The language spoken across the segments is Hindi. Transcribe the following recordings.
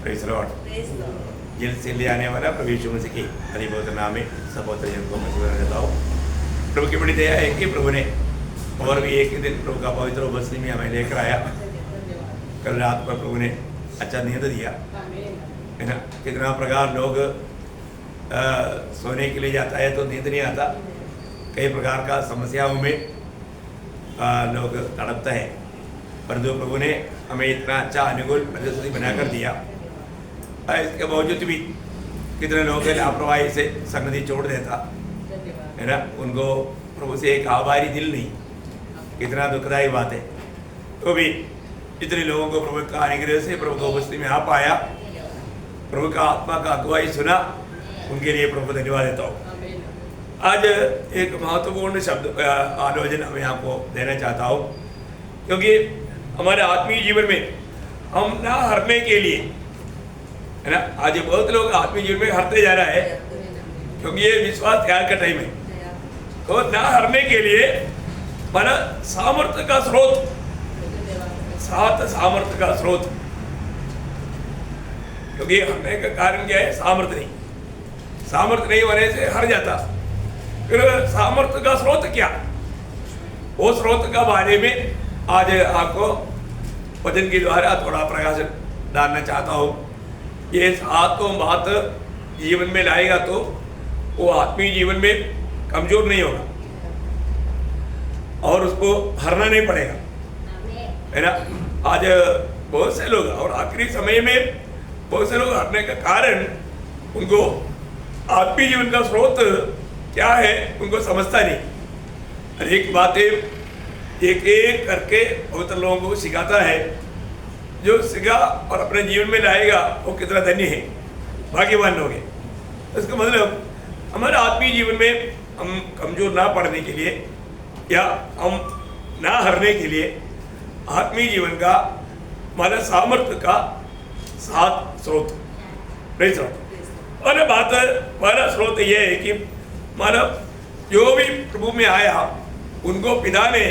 Praise Lord. जल्द से ले आने वाला प्रभु यीशु मसीह की हरिबोध नाम में सपोत्र जन को मशवरा देता हूँ। प्रभु की बड़ी दया है कि प्रभु ने और भी एक ही दिन प्रभु का पवित्र उपस्थिति में हमें लेकर आया। कल रात पर प्रभु ने अच्छा नींद दिया है ना। कितना प्रकार लोग सोने के लिए जाता है तो नींद नहीं आता, कई प्रकार का समस्याओं में लोग तड़पते हैं, परंतु प्रभु ने हमें इतना अच्छा अनुकूल परिस्थिति बनाकर दिया। इसके बावजूद भी कितने लोग लापरवाही से संगति छोड़ देता है ना, उनको प्रभु से एक आभारी दिल नहीं, कितना दुखदायी बात है। तो भी इतने लोगों को प्रभु का अनुग्रह से प्रभु को उपस्थिति में आ पाया, प्रभु का आत्मा का अगुवाई सुना, उनके लिए प्रभु को धन्यवाद देता हूँ। आज एक महत्वपूर्ण शब्द आलोचना मैं आपको देना चाहता हूँ, क्योंकि हमारे आत्मीय जीवन में हम ना हारने के लिए है ना, आज बहुत लोग आत्मीय जीवन में हारते जा रहा है, क्योंकि ये विश्वास त्याग का टाइम है। तो ना हारने के लिए माना सामर्थ्य का स्रोत, सामर्थ्य का स्रोत, क्योंकि हारने का कारण क्या है? सामर्थ्य नहीं होने से हार जाता। फिर सामर्थ्य का स्रोत क्या, वो स्रोत का बारे में आज आपको वचन के द्वारा थोड़ा प्रकाश डालना चाहता हूँ। ये आत्म बात जीवन में लाएगा तो वो आत्मीय जीवन में कमजोर नहीं होगा और उसको हारना नहीं पड़ेगा, है ना। आज बहुत से लोग और आखिरी समय में बहुत से लोग हारने का कारण उनको आत्मीय जीवन का स्रोत क्या है उनको समझता नहीं। अनेक बातें एक एक करके बहुत लोगों को सिखाता है, जो सीखा और अपने जीवन में लाएगा वो कितना धन्य है, भाग्यवान लोग हैं। इसका मतलब हमारे आत्मीय जीवन में हम कमजोर ना पड़ने के लिए या हम ना हारने के लिए आत्मीय जीवन का हमारा सामर्थ्य का सात स्रोत, प्रेज़ लॉर्ड। और हमारा स्रोत यह है कि हमारा जो भी प्रभु में आया उनको पिता ने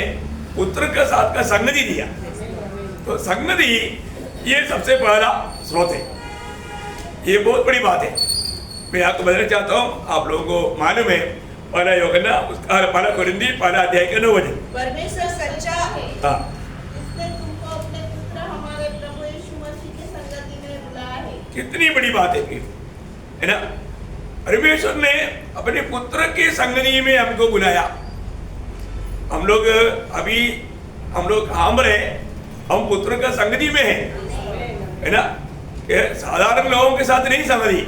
पुत्र के साथ का संगति दिया। तो संगति ये सबसे पहला स्रोत है, ये बहुत बड़ी बात है। मैं आपको बताना चाहता हूँ, आप लोगों को मालूम है पहला यूहन्ना उसका पहला कुरिन्थी पहला अध्याय का 9 वचन, परमेश्वर सच्चा है, हाँ, इसने तुमको अपने पुत्र हमारे प्रभु यीशु मसीह की संगति में बुलाया है। कितनी बड़ी बात है ना। परमेश्वर ने अपने पुत्र की संगति में हमको बुलाया। हम लोग अभी हम रहे, हम पुत्र का संगति में है ना, साधारण लोगों के साथ नहीं संगति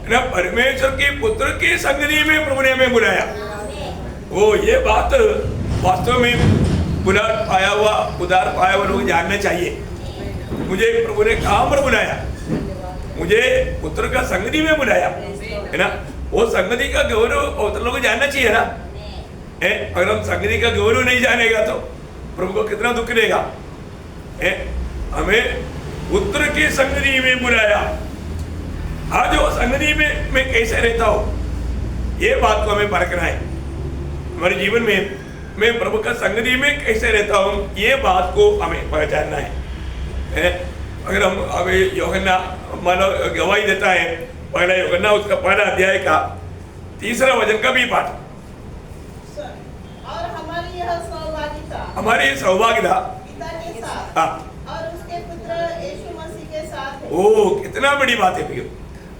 है ना, परमेश्वर के पुत्र की संगति में प्रभु ने हमें बुलाया। वो ये बात वास्तव में उदार पाया हुआ लोग जानना चाहिए। मुझे प्रभु ने काम पर बुलाया, मुझे पुत्र का संगति में बुलाया, है ना। वो संगति का गौरव बहुत लोगों को जानना चाहिए ना। अगर हम संगति का गौरव नहीं जानेगा तो प्रभु को कितना दुख देगा। हमें पुत्र की संगति में बुलाया। आज वो संगति में मैं कैसे रहता हूँ, ये बात को हमें परखना है। हमारे जीवन में मैं प्रभु का संगति में कैसे रहता हूँ, ये बात को हमें पहचानना है। अगर हम अभी यूहन्ना मानो गवाही देता है, पहला यूहन्ना उसका पहला अध्याय का 3 वचन का भी पाठ, और हमारी ये सौभाग्यता पिता के साथ और उसके पुत्र यीशु मसीह के साथ है। ओ कितना बड़ी बात है प्रियो,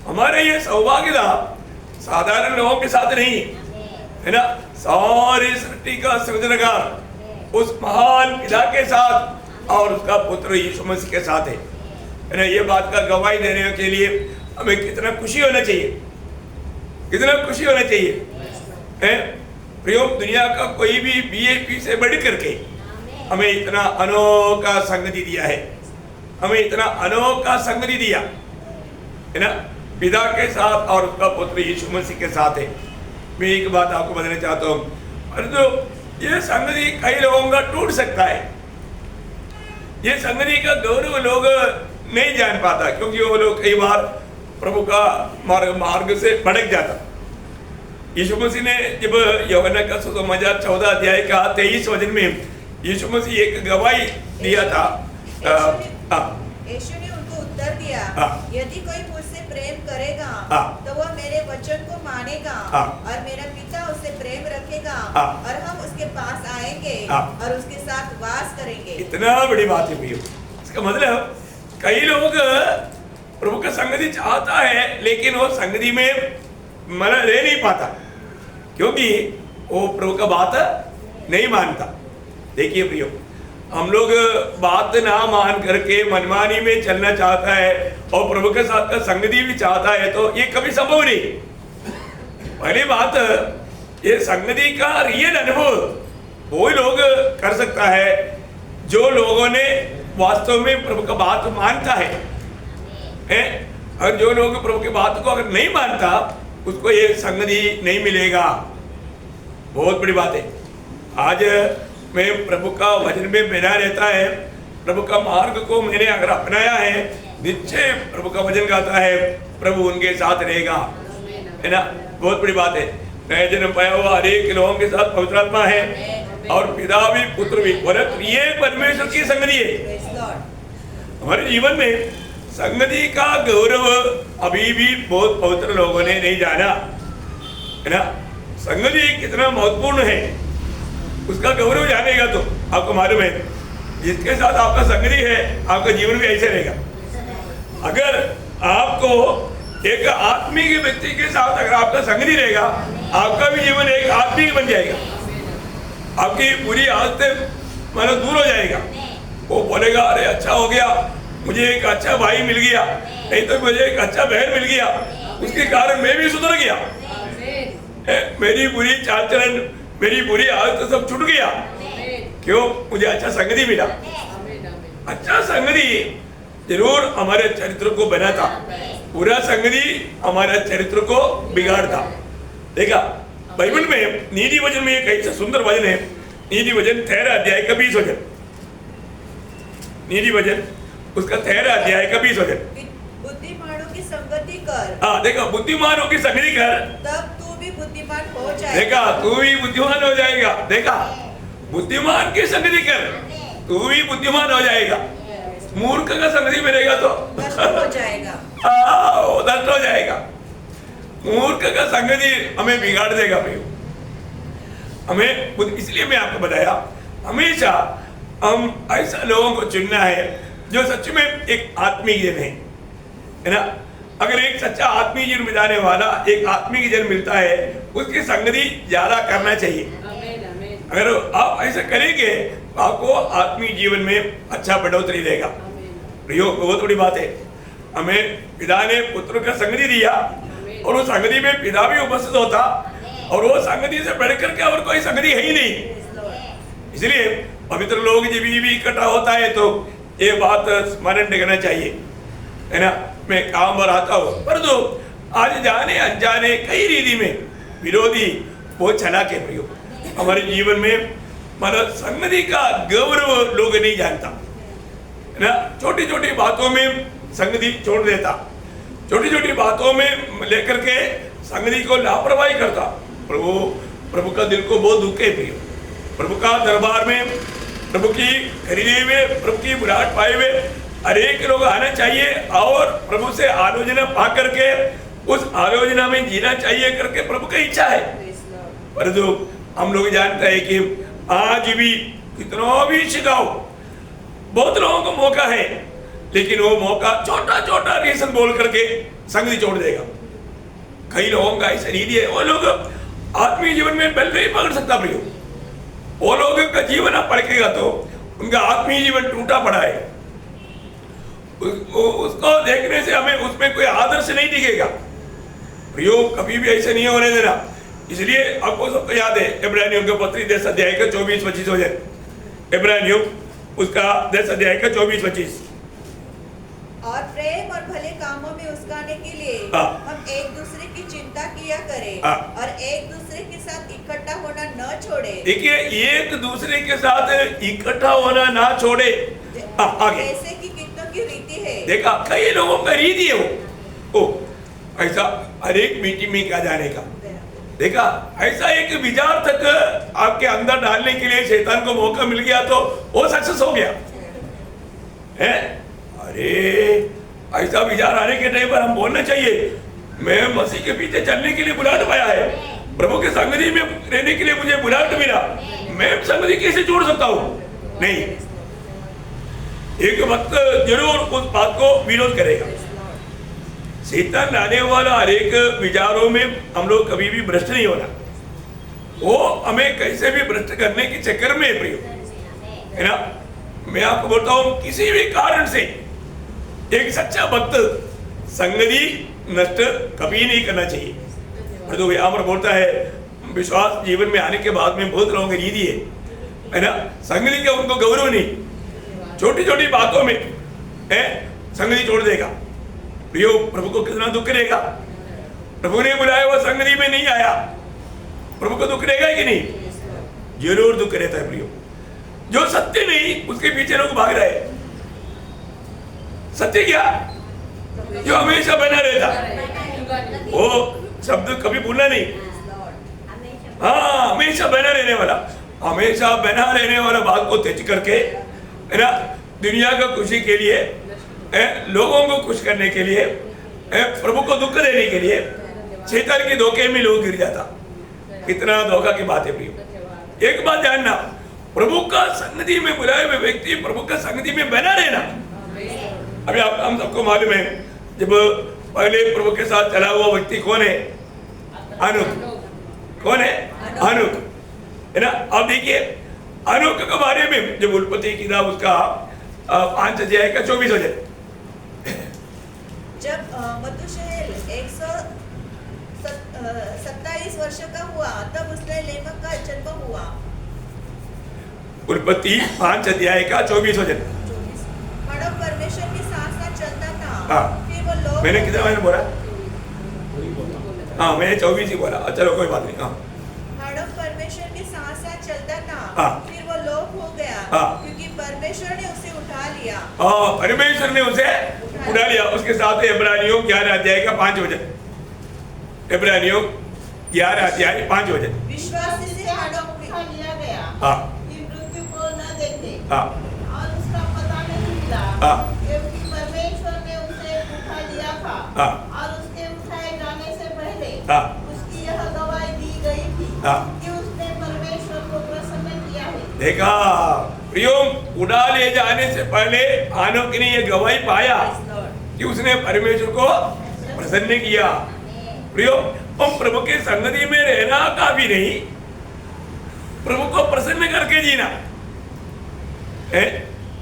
हमारे ये सौभाग्यता साधारण लोगों के साथ नहीं है ना, सारी सृष्टि का सृजनकार उस महान पिता के साथ और उसका पुत्र यीशु मसीह के साथ है ना। ये बात का गवाही देने के लिए हमें कितना खुशी होना चाहिए, कितना खुशी होना चाहिए। प्रियो, दुनिया का कोई भी वीआईपी से बढ़ करके हमें इतना अनोखा संगति दिया है, हमें इतना अनोखा संगति दिया है ना, पिता के साथ और उसका पुत्र यीशु मसीह के साथ है। मैं एक बात आपको बताना चाहता हूँ, परंतु ये संगति कई लोगों का टूट सकता है। ये संगति का गौरव लोग नहीं जान पाता, क्योंकि वो लोग कई बार प्रभु का मार्ग से भटक जाता। यीशु मसीह ने जब यूहन्ना का सुसमाचार 14 अध्याय का 23 वचन में यीशु मसीह एक गवाही दिया था। यीशु ने उनको उत्तर दिया, किया, हाँ। यदि कोई मुझसे प्रेम करेगा हाँ। तो वह मेरे वचन को मानेगा, हाँ। और मेरा पिता उससे प्रेम रखेगा, हाँ। और हम उसके पास आएंगे हाँ। और उसके साथ वास करेंगे। इतना बड़ी बात है भैया। इसका मतलब कई लोग प्रभु का संगति चाहता है लेकिन वो संगति में मन रह नहीं पाता क्योंकि वो प्रभु का बात नहीं मानता। देखिए प्रियो, हम लोग बात ना मान करके मनमानी में चलना चाहता है और प्रभु के साथ का संगति भी चाहता है तो ये कभी संभव नहीं। पहली बात, ये संगति का रियल अनुभव वही लोग कर सकता है जो लोगों ने वास्तव में प्रभु का बात मानता है, और जो लोग प्रभु की बात को अगर नहीं मानता उसको ये संगति नहीं मिलेगा। बहुत बड़ी बात है। आज मैं प्रभु का वचन में बना रहता है, प्रभु का मार्ग को मैंने अगर अपनाया है, निश्चय प्रभु का वचन गाता है प्रभु उनके साथ रहेगा, है ना। बहुत बड़ी बात है। नया जन्म पाया हुआ हर एक लोगों के साथ पवित्र आत्मा है और पिता भी पुत्र भी, और ये परमेश्वर की संगति है। Praise Lord। हमारे जीवन में संगति का गौरव अभी भी बहुत पवित्र लोगों ने नहीं जाना, है ना। संगति कितना महत्वपूर्ण है उसका गौरव जानेगा तो आपको मालूम है जिसके साथ आपका संगति है आपका जीवन भी ऐसे रहेगा। अगर आपको एक आत्मिक व्यक्ति के साथ अगर आपका संगति रहेगा आपका भी जीवन एक आत्मिक बन जाएगा। आपकी बुरी आदतें मानो दूर हो जाएगा। वो बोलेगा अरे अच्छा हो गया, मुझे एक अच्छा भाई मिल गया, नहीं तो मुझे एक अच्छा बहन मिल गया, उसके कारण मैं भी सुधर गया, मेरी बुरी चाल चलन मेरी बुरी आदत सब छूट गया। क्यों? मुझे अच्छा संगति मिला। अच्छा संगति जरूर हमारे चरित्र को बनाता, बुरा संगति हमारे चरित्र को बिगाड़ता। देखा बाइबल में नीति वचन में एक ऐसा सुंदर वचन है, नीति वचन 13 अध्याय का 20 वचन, नीति वचन उसका 13 अध्याय का 20 वचन। बुद्धिमानों की संगति कर। हाँ देखा, बुद्धिमानों की संगति कर तब तू भी बुद्धिमान हो जाएगा। देखा, तू भी बुद्धिमान हो जाएगा। देखा, बुद्धिमान की संगति कर तू भी बुद्धिमान हो जाएगा। मूर्ख का संगति मिलेगा तो नष्ट हो जाएगा। वो नष्ट हो जाएगा। मूर्ख का संगति हमें बिगाड़ देगा भाई। हमें इसलिए मैं आपको बताया हमेशा हम ऐसा लोगों को चुनना है जो सच में एक आत्मिक जन है ना। अगर एक सच्चा आत्मिक जीवन बिताने वाला एक आत्मिक जन मिलता है उसकी संगति ज्यादा करना चाहिए। अगर आप ऐसा करेंगे तो आपको आत्मिक जीवन में अच्छा बढ़ोतरी रहेगा। प्रियो, बहुत बड़ी बात है। हमें पिता ने पुत्र का संगति दिया और उस संगति में पिता भी उपस्थित होता और वो संगति से बढ़कर के और कोई संगति है ही नहीं। इसलिए पवित्र लोग जब भी इकट्ठा होता है तो ये बात स्मरण रखना चाहिए, है ना। मैं काम पर आता हूँ परंतु आज जाने अनजाने कई रीति में विरोधी वो चला के प्रयोग हमारे जीवन में मतलब संगति का गौरव लोग नहीं जानता, है ना। छोटी छोटी बातों में संगति छोड़ देता, छोटी छोटी बातों में लेकर के संगति को लापरवाही करता। प्रभु का दिल को बहुत दुख है प्रिय। प्रभु का दरबार में प्रभु की खरीदे हुए प्रभु की बुलाहट पाए हुए अनेक लोग आना चाहिए और प्रभु से आलोचना पा करके उस आलोचना में जीना चाहिए करके प्रभु की इच्छा है। परंतु हम लोग जानते हैं कि आज भी कितना भी सिखाओ, बहुत लोगों को मौका है लेकिन वो मौका छोटा छोटा रीजन बोल करके संगति छोड़ देगा। कई लोगों का ऐसा रीति है, वो लोग आत्मीय जीवन में बल नहीं पकड़ सकता प्रियो। वो लोगों का जीवन आप पढ़ेगा तो उनका आत्मीय जीवन टूटा पड़ा है। उसको देखने से हमें उसमें कोई आदर्श नहीं दिखेगा प्रियो। कभी भी ऐसे नहीं होने देना। इसलिए आपको सबको याद है इब्रानियों के पत्री 10 अध्याय का 24-25 हो जाए। इब्रानियों उसका 10 अध्याय का 24-25। और प्रेम और भले कामों में उसकाने के लिए हम एक दूसरे की चिंता किया करें और एक दूसरे के साथ इकट्ठा होना न छोड़े। देखिए, एक दूसरे के साथ इकट्ठा होना ना छोड़े। आगे जैसे कि कितनों की रीति है। देखा, कई लोगों का रीति है वो ऐसा हर एक मीटिंग में क्या जाने का। देखा, ऐसा एक विचार तक आपके अंदर डालने के लिए शैतान को मौका मिल गया तो वो सक्सेस हो गया है। अरे ऐसा विचार आने के टाइम पर हम बोलना चाहिए, मैं मसीह के पीछे चलने के लिए बुलाहट पाया है, प्रभु के संगति में रहने के लिए मुझे बुलाहट मिला, मैं संगति कैसे छोड़ सकता हूँ? नहीं, एक वक्त जरूर उस बात को विरोध करेगा। शैतान लाने वाला हर एक विचारों में हम लोग कभी भी भ्रष्ट नहीं होना, वो हमें कैसे भी भ्रष्ट करने के चक्कर में प्रयोग है ना। मैं आपको बोलता हूँ, किसी भी कारण से एक सच्चा भक्त संगति नष्ट कभी नहीं करना चाहिए। परंतु यहाँ पर बोलता है, विश्वास जीवन में आने के बाद में बहुत लोगों की रीति है ना, संगति का उनको गौरव नहीं, छोटी छोटी बातों में संगति छोड़ देगा। प्रियो, प्रभु को कितना दुख करेगा? प्रभु ने बुलाया हुआ संगति में नहीं आया, प्रभु को दुख करेगा कि नहीं? जरूर दुख रहता है प्रियो। जो सत्य नहीं, उसके पीछे लोग भाग रहे हैं। सत्य क्या? जो हमेशा बना रहता, वो शब्द कभी भूलना नहीं। हाँ, हमेशा बना रहने वाला, हमेशा बना रहने वाला बात को त्याग करके है ना, दुनिया का खुशी के लिए, लोगों को खुश करने के लिए, प्रभु को दुख देने के लिए शैतान के धोखे में लोग गिर जाता। कितना धोखा की बात है प्रियो। एक बात जानना, प्रभु का संगति में बुलाए हुए व्यक्ति प्रभु का संगति में बना रहना। अभी आप हम सबको मालूम है, जब पहले प्रभु के साथ चला हुआ व्यक्ति कौन है? अनुक। कौन है? अनुक, है ना। अब देखिए, अनुक के बारे में जब उत्पत्ति किताब उसका 5 अध्याय का 24 वचन, जब मतुशेल 127 वर्ष का हुआ, तब उसने लेमक का जन्म हुआ। उत्पत्ति 5 अध्याय का 24 वचन। मानव परमेश्वर के साथ साथ चलता था। हाँ, फिर वो लोग, मैंने कितना मैंने बोला? हाँ, मैंने 24 ही बोला। चलो कोई बात नहीं। हाँ, मानव परमेश्वर के साथ साथ चलता था। हाँ, फिर वो लोप हो गया। हाँ, क्योंकि परमेश्वर ने उसे उठा लिया। हाँ, परमेश्वर ने उसे उठा लिया। उसके साथ इब्रानियों 11 अध्याय का 5 वचन। इब्रानियों 11 अध्याय 5 वचन। विश्वास से मानव उठा लिया गया, हाँ, कि मृत्यु को न देखे, हाँ, और उसका पता नहीं मिला, हाँ, क्योंकि परमेश्वर ने उसे उठा लिया था। हाँ, और उसके उठाए जाने से पहले हाँ, उसकी यह गवाही दी गई थी, हाँ, कि उसने परमेश्वर को प्रसन्न किया है। देखा प्रियो, उड़ा ले जाने से पहले आनोक ने यह गवाही पाया कि उसने परमेश्वर को प्रसन्न किया। प्रियो, हम प्रभु के संगति में रहना काफी नहीं, प्रभु को प्रसन्न करके जीना है।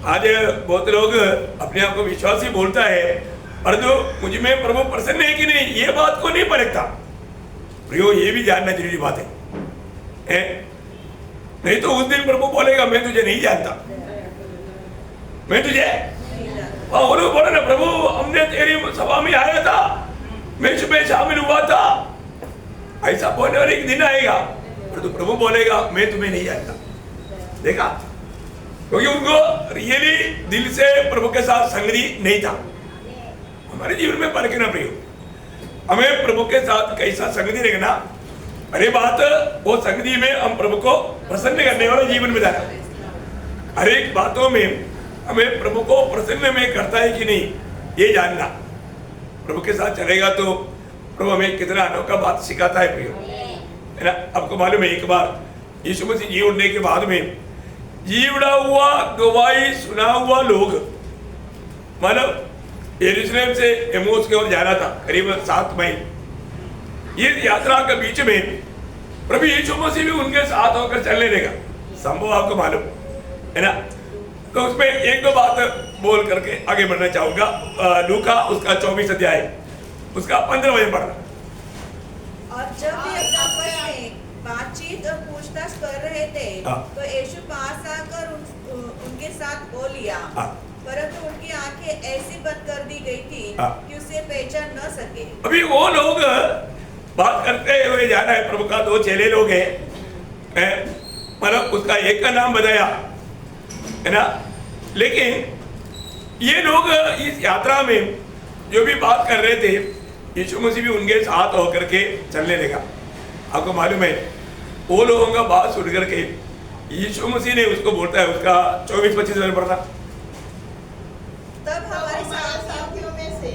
आज बहुत लोग अपने आप को विश्वासी बोलता है, पर जो मुझ में प्रभु प्रसन्न है कि नहीं, ये बात को नहीं परखता। प्रियो, ये भी जानना जरूरी बात है। नहीं तो उस दिन प्रभु बोलेगा, मैं तुझे नहीं जानता, मैं तुझे। वो लोग बोले ना, प्रभु हमने तेरी सभा में आया था, मैं इसमें शामिल हुआ था, ऐसा बोलने वाले एक दिन आएगा, तो प्रभु बोलेगा, मैं तुम्हें नहीं जानता। देखा, क्योंकि उनको रियली दिल से प्रभु के साथ संगति नहीं था। हमारे जीवन में परखना प्रियो, हमें प्रभु के साथ कैसा संगति रखना। अरे बात, वो संगति में हम प्रभु को प्रसन्न करने वाला जीवन बिताना। हर एक बातों में हमें प्रभु को प्रसन्न में करता है कि नहीं, ये जानना। प्रभु के साथ चलेगा तो प्रभु हमें कितना अनोखा बात सिखाता है प्रियो, है ना। आपको मालूम है, एक बार यीशु मसीह जी उठने के बाद में जीवड़ा हुआ गवाही सुना हुआ लोग, मतलब यरूशलेम से एमोस की ओर जाना था, करीब 7 मील। ये यात्रा के बीच में प्रभु यीशु मसीह भी उनके साथ होकर चलने लगा। संभव आपको मालूम है ना। तो उसमें एक दो बात बोल करके आगे बढ़ना चाहूंगा। लूका उसका 24 अध्याय उसका 15 वचन पढ़ना। और जब वे आपस में बातचीत और पूछताछ कर रहे थे, तो यीशु पास आकर उनके साथ बोल लिया, परंतु उनकी आंखें ऐसी बंद कर दी गई थी कि उसे पहचान न सके। अभी वो लोग बात करते हुए जा रहा है, प्रभु का 2 चेले लोग हैं, मतलब उसका एक का नाम बताया, है ना। लेकिन ये लोग इस यात्रा में जो भी बात कर रहे थे, यीशु मसीह भी उनके साथ होकर के चलने लगा। आपको मालूम है, वो लोगों का बात सुन करके यीशु मसीह ने उसको बोलता है, उसका 24-25 पढ़ना। तब हमारे साथियों में से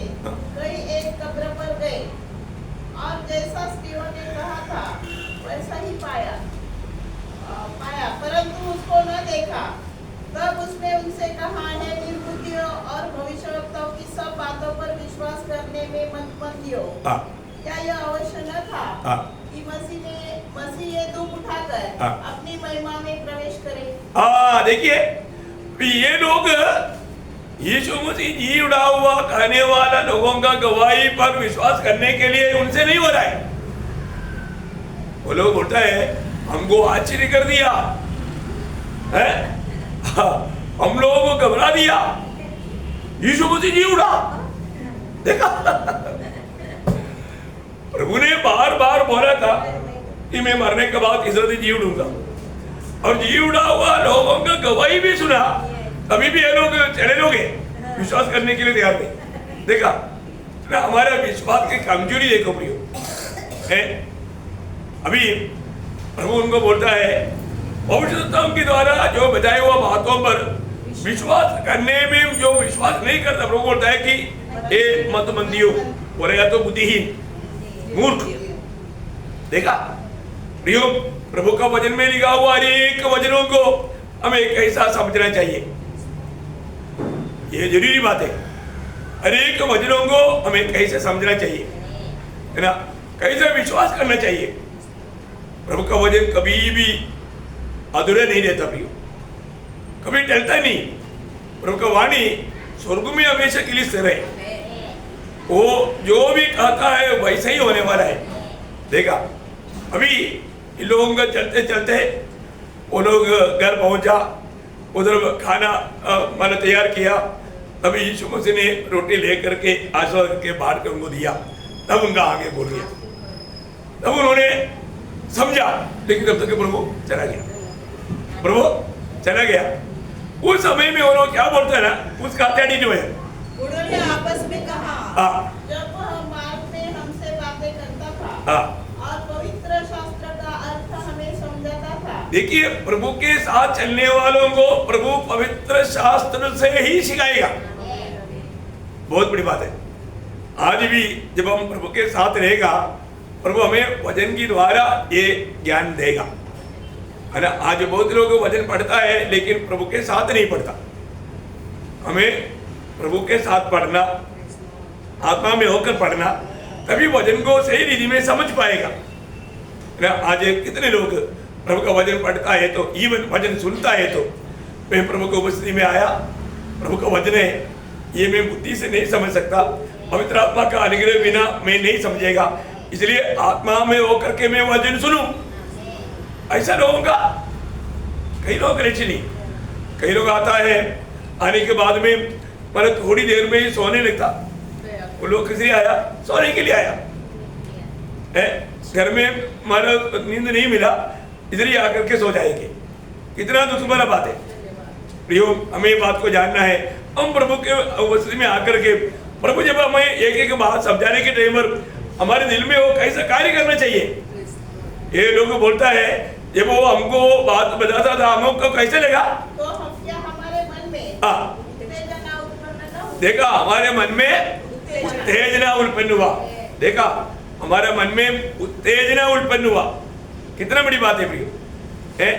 बंदियों, हाँ क्या यह अवश्य न था हाँ कि मसीह ये दुख उठाकर हाँ। अपनी महिमा में प्रवेश करे? हाँ, देखिए ये लोग यीशु मसीह जी उड़ा हुआ कहने वाला लोगों का गवाही पर विश्वास करने के लिए उनसे नहीं हो रहा है। वो लोग बोलता है हमको आश्चर्य कर दिया है, हम लोगों को घबरा दिया, यीशु मसीह जी उड़ा। देखा प्रभु ने बार बार बोला था कि मैं मरने के बाद तीसरे दिन जी उड़ूंगा, और जी उड़ा हुआ लोगों का गवाही भी सुना, अभी भी ये लोग चले लोग विश्वास करने के लिए तैयार नहीं। देखा ना, हमारा विश्वास की कमजोरी देखो प्रियो है। अभी प्रभु उनको बोलता है भविष्यवक्ताओं के द्वारा जो बताए हुआ बातों पर विश्वास करने में जो विश्वास नहीं करता, प्रभु बोलता है कि ये मतबंदियों बोलेगा तो बुद्धिहीन मूर्ख। देखा प्रियो, प्रभु का वचन में लिखा हुआ हर एक वचनों को हमें कैसा समझना चाहिए, ये जरूरी बात है। हर एक वचनों को हमें कैसे समझना चाहिए, है ना, कैसे विश्वास करना चाहिए। प्रभु का वचन कभी भी अधूरा नहीं रहता प्रियो, कभी टलता नहीं। प्रभु का वाणी स्वर्ग में हमेशा के लिए स्थिर है, वो जो भी कहता है वैसा ही होने वाला है। देखा अभी इन लोगों का चलते चलते वो लोग घर पहुंचा, उधर खाना मैंने तैयार किया, तभी यीशु मसीह ने रोटी लेकर के आशीर्वाद करके बांट कर उनको दिया, तब उनका आगे बोल गया, तब उन्होंने समझा। लेकिन तब तक प्रभु चला गया, प्रभु चला गया। उस समय में वो लोग क्या बोलते हैं ना, उसका एटीट्यूड है। उन्होंने आपस में कहा, जब वह मार्ग में हमसे बातें करता था और पवित्र शास्त्र का अर्थ हमें समझाता था। देखिए प्रभु के साथ चलने वालों को प्रभु पवित्र शास्त्र से ही सिखाएगा, बहुत बड़ी बात है। आज भी जब हम प्रभु के साथ रहेगा, प्रभु हमें वचन के द्वारा ये ज्ञान देगा, है ना। आज बहुत लोग वचन पढ़ता है लेकिन प्रभु के साथ नहीं पढ़ता। हमें प्रभु के साथ पढ़ना, आत्मा में होकर पढ़ना, तभी वचन को सही रीति में समझ पाएगा ना। आज कितने लोग प्रभु का वचन पढ़ता है तो इवन वचन सुनता है तो मैं प्रभु की उपस्थिति में आया, प्रभु का वचन है, ये मैं बुद्धि से नहीं समझ सकता, पवित्र आत्मा का अनुग्रह बिना मैं नहीं समझेगा, इसलिए आत्मा में होकर के मैं वचन सुनूं। ऐसा लोगों का कई लोग नहीं, कई लोग आता है, आने के बाद में मतलब थोड़ी देर में ही सोने लगता। वो लोग किसी आया, सोने के लिए आया है, घर में मतलब नींद नहीं मिला, इधर ही आकर के सो जाएंगे। कितना दुख भरा बात है प्रियो, हमें ये बात को जानना है। हम प्रभु के उपस्थिति में आकर के प्रभु जब हमें एक एक बात समझाने के टाइम पर हमारे दिल में वो कैसा कार्य करना चाहिए। ये लोग बोलता है जब वो हमको बात बताता था हमको कैसे लगा, तो हम क्या हमारे मन में उत्तेजना उत्पन्न न हो? देखा हमारे मन में उत्तेजना उत्पन्न हुआ, देखा हमारे मन में उत्तेजना उत्पन्न हुआ। कितना बड़ी बात है प्रियो, है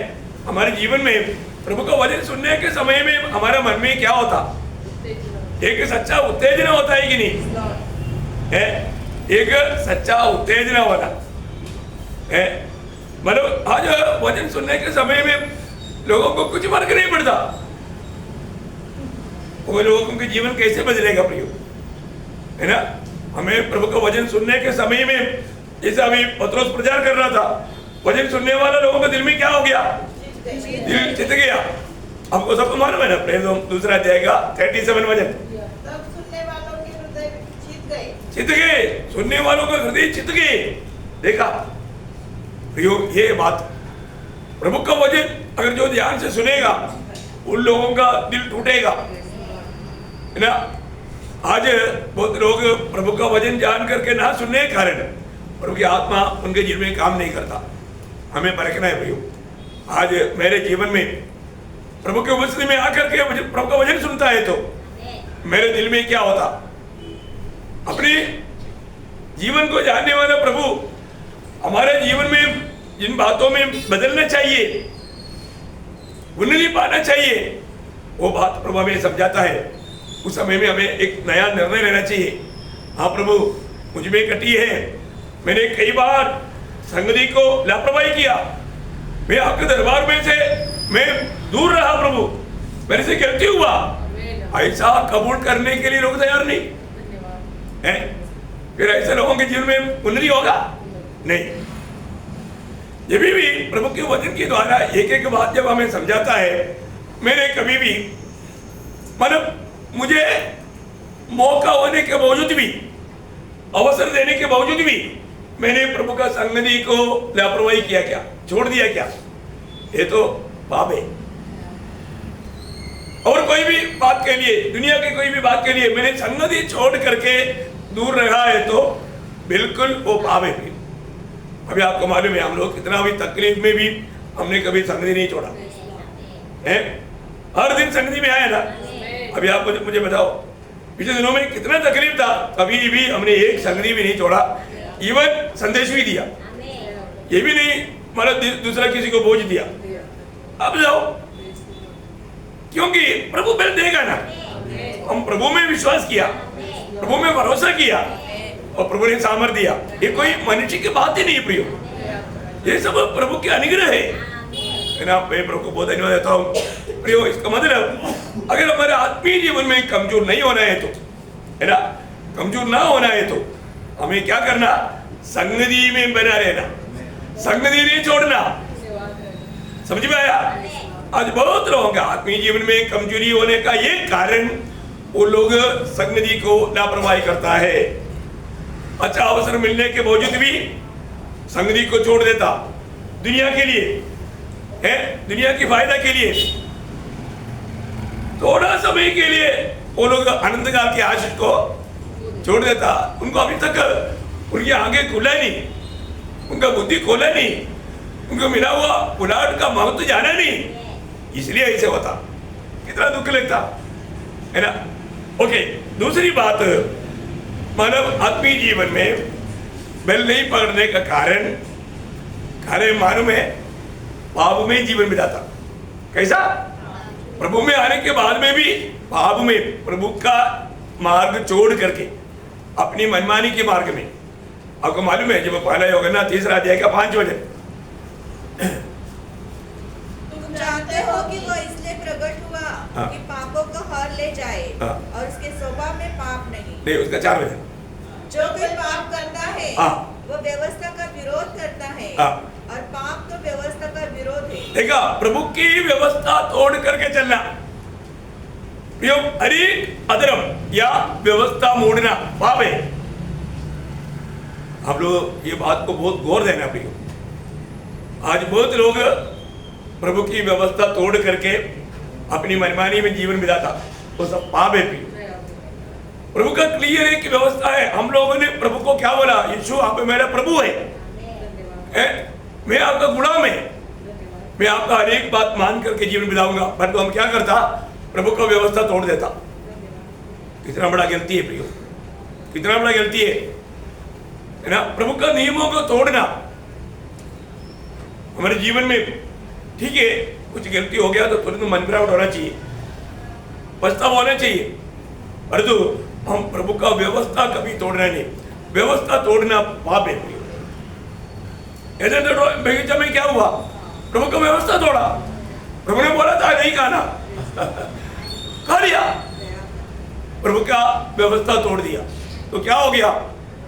हमारे जीवन में प्रभु का वचन सुनने के समय में हमारे मन में क्या होता, एक सच्चा उत्तेजना होता है कि नहीं है, एक सच्चा उत्तेजना वाला है। मतलब आज वचन सुनने के समय में लोगों को कुछ फर्क नहीं पड़ता, वो लोगों के जीवन कैसे बदलेगा प्रियो, है ना। हमें प्रभु का वचन सुनने के समय में, जैसे अभी पत्रोस प्रचार कर रहा था, वचन सुनने वाला लोगों के दिल में क्या हो गया, दिल चित गया। हमको सबको मालूम है ना, प्रेम दूसरा अध्याय 37 वचन, तब सुनने वालों के हृदय चित गए, सुनने वालों का हृदय चित गए। देखा प्रियो, ये बात प्रभु का वचन अगर जो ध्यान से सुनेगा उन लोगों का दिल टूटेगा, है ना। आज बहुत लोग प्रभु का वचन जान करके ना सुनने के कारण प्रभु की आत्मा उनके जीवन में काम नहीं करता। हमें परखना है प्रियो। आज मेरे जीवन में प्रभु के उपस्थिति में आकर के प्रभु का वचन सुनता है तो मेरे दिल में क्या होता, अपने जीवन को जानने वाला प्रभु हमारे जीवन में जिन बातों में बदलना चाहिए, उन्नति पाना चाहिए, वो बात प्रभु हमें समझाता है। उस समय में हमें एक नया निर्णय लेना चाहिए। हाँ प्रभु, मुझ में कटी है। मैंने कई बार संगति को लापरवाही किया, मैं आपके दरबार में से मैं दूर रहा प्रभु, मेरे से गलती हुआ। ऐसा कबूल करने के लिए लोग तैयार नहीं हैं। फिर ऐसे लोगों के जीवन में उन्नति होगा नहीं। जब भी प्रभु के वचन के द्वारा एक एक बात जब हमें समझाता है, मैंने कभी भी मतलब मुझे मौका होने के बावजूद भी, अवसर देने के बावजूद भी मैंने प्रभु का संगति को लापरवाही किया क्या, छोड़ दिया क्या? ये तो पाप है। और कोई भी बात के लिए, दुनिया के कोई भी बात के लिए मैंने संगति छोड़ करके दूर रहा है तो बिल्कुल वो पाप है। अभी आपको मालूम है, हम लोग कितना भी तकलीफ में भी हमने कभी संगति नहीं छोड़ा है। हर दिन संगति में आया ना। अभी आप मुझे बताओ, पिछले दिनों में कितना तकलीफ था, कभी भी हमने एक संगति भी नहीं छोड़ा। इवन संदेश भी दिया, ये भी नहीं मतलब दूसरा किसी को बोझ दिया। अब जाओ, क्योंकि प्रभु पहले देगा ना। हम प्रभु में विश्वास किया, प्रभु में भरोसा किया और प्रभु ने सामर्थ दिया। ये कोई मनुष्य की बात ही नहीं प्रियो, ये सब प्रभु के अनुग्रह है ना। मैं प्रभु को बहुत धन्यवाद देता हूँ प्रियो। इसका मतलब अगर हमारे आत्मीय जीवन में कमजोर नहीं होना है तो, है ना, कमजोर ना होना है तो हमें क्या करना? संगति में बना रहना, संगति नहीं छोड़ना। समझ में आया? आज बहुत लोगों का आत्मीय जीवन में कमजोरी होने का ये कारण, वो लोग संगति को लापरवाही करता है। अच्छा अवसर मिलने के बावजूद भी संगति को छोड़ देता, दुनिया के लिए है, दुनिया की फायदा के लिए, थोड़ा समय के लिए वो लोग अनंत काल के आशीष को छोड़ देता। उनको अभी तक उनकी आंखें खुला नहीं, उनका बुद्धि खोला नहीं, उनको मिला हुआ पुलाट का महत्व जाना नहीं, इसलिए ऐसे होता। कितना दुख लगता है ना। ओके, दूसरी बात, मानव आत्मीय जीवन में बल नहीं पकड़ने का कारण मालूम है, पाप में जीवन बिताता। कैसा? प्रभु में आने के बाद में भी पाप में, प्रभु का मार्ग छोड़ करके अपनी मनमानी के मार्ग में। आपको मालूम है, जब पहला योहन्ना 3 अध्याय का 5 वचन, तुम जानते हो कि वो इसलिए प्रकट हुआ कि पापों को हर ले जाए और उसके स्वभाव में पाप नहीं। उसका 4 वचन, जो कोई पाप करता है वो व्यवस्था का विरोध करता है और पाप तो व्यवस्था का विरोध है। देखा, प्रभु की व्यवस्था तोड़ करके चलना, हरि अधर्म या व्यवस्था मोड़ना पाप है। आप लोग ये बात को बहुत गौर देना प्रियो। आज बहुत लोग प्रभु की व्यवस्था तोड़ करके अपनी मनमानी में जीवन बिताता, वो सब पाप है प्रियो। प्रभु का क्लियर है कि व्यवस्था है। हम लोगों ने प्रभु को क्या बोला? यीशु आप मेरा प्रभु है, मैं आपका गुलाम है, मैं आपका हर एक बात मान करके जीवन बिताऊंगा। पर तो हम क्या करता? प्रभु का व्यवस्था तोड़ देता। कितना बड़ा गलती है प्रियो, कितना बड़ा गलती है ना। प्रभु का नियमों को तोड़ना हमारे जीवन में, ठीक है, कुछ गलती हो गया तो तुरंत मन फिरावट होना चाहिए, पछतावा होना चाहिए, परंतु हम प्रभु का व्यवस्था कभी तोड़ना नहीं। व्यवस्था तोड़ना पाप है। बगीचा में क्या हुआ? प्रभु का व्यवस्था तोड़ा। प्रभु ने बोला था नहीं खाना, खा लिया, प्रभु का व्यवस्था तोड़ दिया तो क्या हो गया?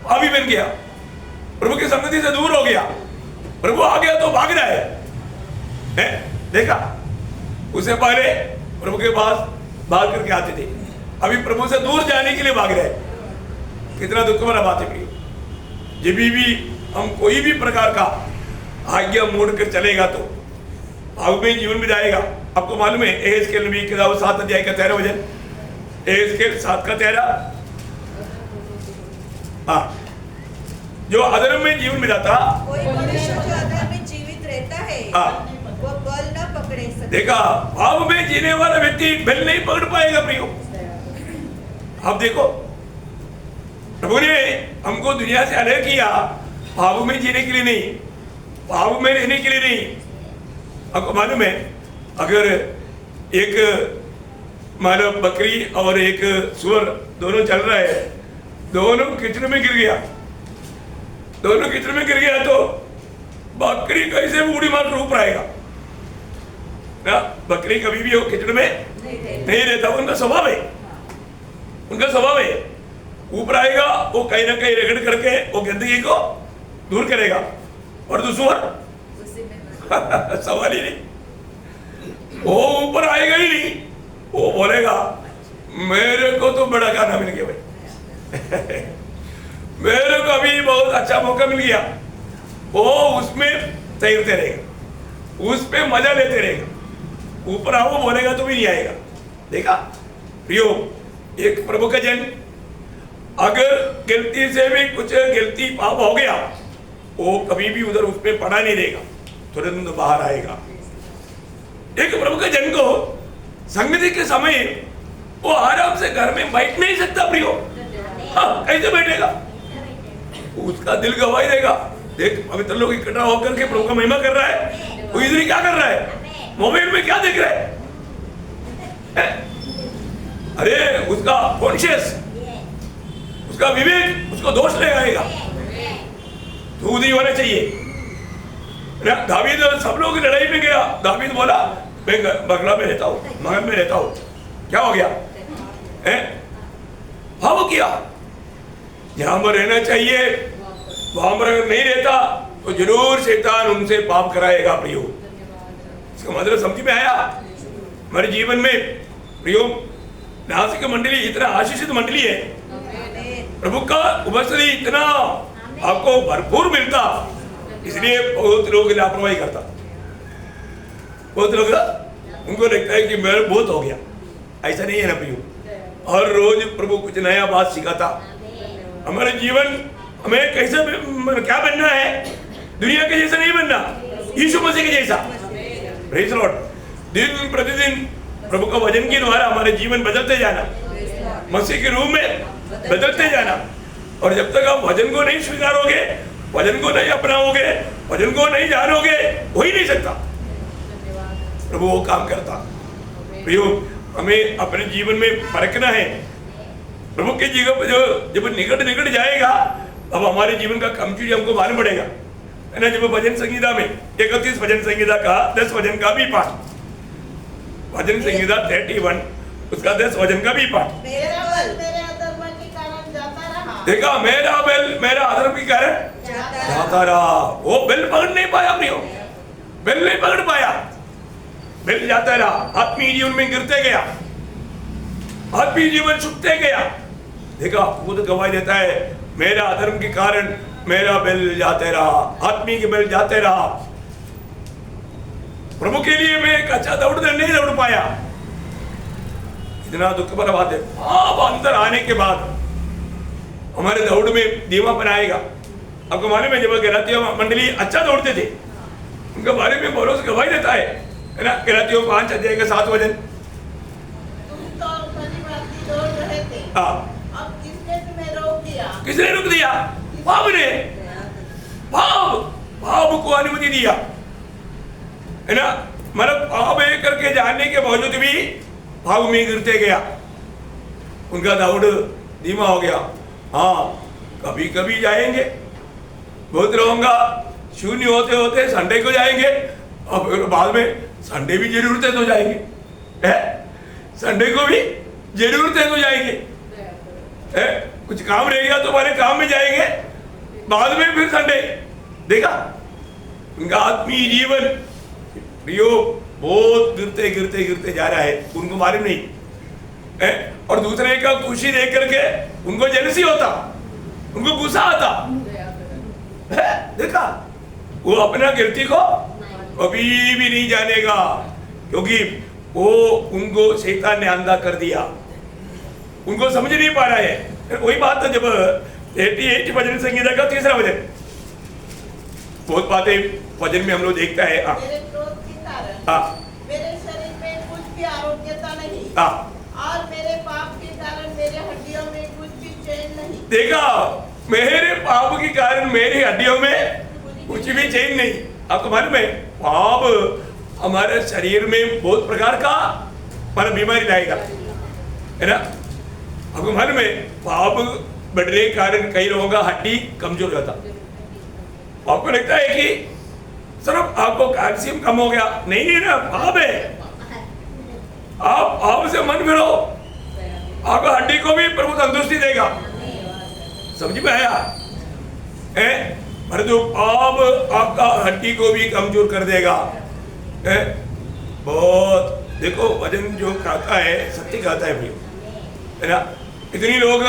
पापी बन गया, प्रभु की संगति से दूर हो गया। प्रभु आ गया तो भाग रहा है। देखा, उसे पहले प्रभु के पास भाग करके आते थे, अभी प्रभु से दूर जाने के लिए भाग रहे। कितना दुख भरा बात है प्रियो। जब भी हम कोई भी प्रकार का आज्ञा मोड़ कर चलेगा तो पाप में जीवन में जाएगा। आपको मालूम है, एहेजकेल नबी की किताब 7 अध्याय का 13 वचन, एहेजकेल 7 का 13, जो अधर्म में जीवन में जाता, कोई मनुष्य जो अधर्म में जीवित रहता है वो बल न पकड़े सकता। देखा, पाप में जीने वाला व्यक्ति बल नहीं पकड़ पाएगा प्रियो। आप देखो, प्रभु ने हमको दुनिया से अलग किया, पाप में जीने के लिए नहीं, पाप में रहने के लिए नहीं। आपको मालूम है, अगर एक मानो बकरी और एक सुअर दोनों चल रहा है, दोनों किचन में गिर गया दोनों कीचड़ में गिर गया तो बकरी कैसे बूढ़ी मार ऊपर आएगा ना? बकरी कभी भी वो कीचड़ में नहीं रहता, उनका स्वभाव है, उनका स्वभाव है। ऊपर आएगा वो कहीं ना कहीं रगड़ करके वो गंदगी को दूर करेगा, और दूसरा सवाल ही नहीं, वो ऊपर आएगा ही नहीं, वो बोलेगा मेरे को तो बड़ा खाना मिल गया भाई मेरे को अभी बहुत अच्छा मौका मिल गया। वो उसमें तैरते रहेगा, उस पे मजा लेते रहेगा। ऊपर आओ बोलेगा तो भी नहीं आएगा। देखा प्रियो, एक प्रभु का जन अगर गलती से भी कुछ गलती पाप हो गया, वो कभी भी उधर उस पे पड़ा नहीं रहेगा, तुरंत बाहर आएगा। एक प्रभु के जन को संगति के समय वो आराम से घर में बैठ नहीं सकता प्रियो। हाँ, कैसे बैठेगा? उसका दिल गवाही देगा। देख पवित्र लोग इकट्ठा होकर के प्रभु का महिमा कर रहा है, वो इधर क्या कर रहा है? मोबाइल में क्या देख रहा है? अरे उसका कॉन्शियस, उसका विवेक उसको दोष लगाएगा। दूध ही होना चाहिए। दावीद सब लोग लड़ाई में गया, दावीद बोला मैं बगला में रहता हूँ, मगन में रहता हूँ। क्या हो गया? भाव किया। जहां पर रहना चाहिए वहां पर अगर नहीं रहता तो जरूर शैतान उनसे पाप कराएगा प्रियो। इसका मतलब समझ में आया? हमारे जीवन में प्रियो नासिक मंडली इतना आशीषित मंडली है, प्रभु का उपस्थिति इतना आपको भरपूर मिलता, इसलिए बहुत लोग लापरवाही करता। बहुत लोग उनको लगता है कि मेरा बहुत हो गया। ऐसा नहीं है ना प्रियो, हर रोज प्रभु कुछ नया बात सिखाता। हमारे जीवन हमें कैसे क्या बनना है? दुनिया के जैसा नहीं बनना, यीशु मसीह के जैसा। Praise Lord. दिन प्रतिदिन प्रभु का वचन के द्वारा हमारे जीवन बदलते जाना, मसीह के रूप में बदलते जाना। और जब तक आप वचन को नहीं स्वीकारोगे, वचन को नहीं अपनाओगे, वचन को नहीं जानोगे, हो ही नहीं सकता। प्रभु वो काम करता। प्रियो, हमें अपने जीवन में परखना है। प्रभु के जीवन पर जो जब निकट जाएगा, अब हमारे जीवन का कमजोरी हमको मालूम पड़ेगा, है ना? जब भजन संगीता में 31 भजन संगीता का 10 वचन का भी पाठ, भजन संगीता 31 उसका 10 वचन का भी पाठ। मेरा बल मेरे अधर्म के कारण जाता रहा। देखा, मेरा बल मेरा अधर्म के कारण जाता रहा। वो बेल पकड़ नहीं पाया प्रियो, बेल नहीं पकड़ पाया, बेल जाता रहा। आत्मीय जीवन में गिरते गया, आत्मीय जीवन छुपते गया। देखा, खुद गवाही देता है, मेरा अधर्म के कारण मेरा बेल जाते रहा, आत्मीय के बेल जाते रहा। प्रभु के लिए मैं एक अच्छा नहीं दौड़ पाया। इतना दुख भरा बात है। आप अंदर आने के बाद हमारे दौड़ में धीमापन आएगा। आपको मालूम है, जब गलातियों मंडली अच्छा दौड़ते थे, उनके बारे में पौलुस गवाही देता है ना? गलातियों 5 अध्याय का 7 वचन। तुम तो भली-भांति दौड़ रहे थे। हाँ, अब किसने तुम्हें रोक दिया? किसने रोक दिया? पाप ने। पाप को अनुमति दिया, है ना? मतलब पाप करके जानने के बावजूद भी पाप में गिरते गया, उनका दौड़ धीमा हो गया। हाँ, कभी कभी जाएंगे, बहुत लोगों का शून्य होते होते संडे को जाएंगे, और फिर बाद में संडे भी जरूरत है तो जाएंगे, संडे को भी जरूरत है तो जाएंगे, कुछ काम रहेगा तो हमारे काम में जाएंगे, बाद में फिर संडे। देखा, उनका आत्मीय जीवन प्रियो बहुत गिरते गिरते गिरते जा रहा है, उनको मालूम नहीं है। और दूसरे का खुशी देख करके उनको जेलसी होता, उनको गुस्सा आता है। देखा, वो अपना गलती को कभी भी नहीं जानेगा, क्योंकि वो उनको शैतान ने अंधा कर दिया, उनको समझ नहीं पा रहा है। वही बात है, जब 88 भजन संगीता का 3रा वचन, बहुत बातें भजन में हम लोग देखता है। मेरे क्रोध के कारण मेरे शरीर में कुछ भी आरोग्यता नहीं, और मेरे पाप के कारण मेरे हड्डियों में कुछ भी चैन नहीं। देखा, मेरे पाप के कारण मेरी हड्डियों में कुछ भी चैन नहीं। आपको मालूम है, पाप हमारे शरीर में बहुत प्रकार का पर बीमारी लाएगा, है ना? आपको मालूम है, पाप बढ़ने के कारण कई लोगों का हड्डी कमजोर होता, आपको लगता है कि सिर्फ आपको कैल्शियम कम हो गया, नहीं ना, पाप है। आप से मन फिरो, आपको हड्डी को भी प्रभु तंदुरुस्ती देगा। समझ में आया? परंतु पाप आपका हड्डी को भी कमजोर कर देगा। बहुत देखो, वजन जो खाता है सत्य खाता है भी, है ना। इतनी लोग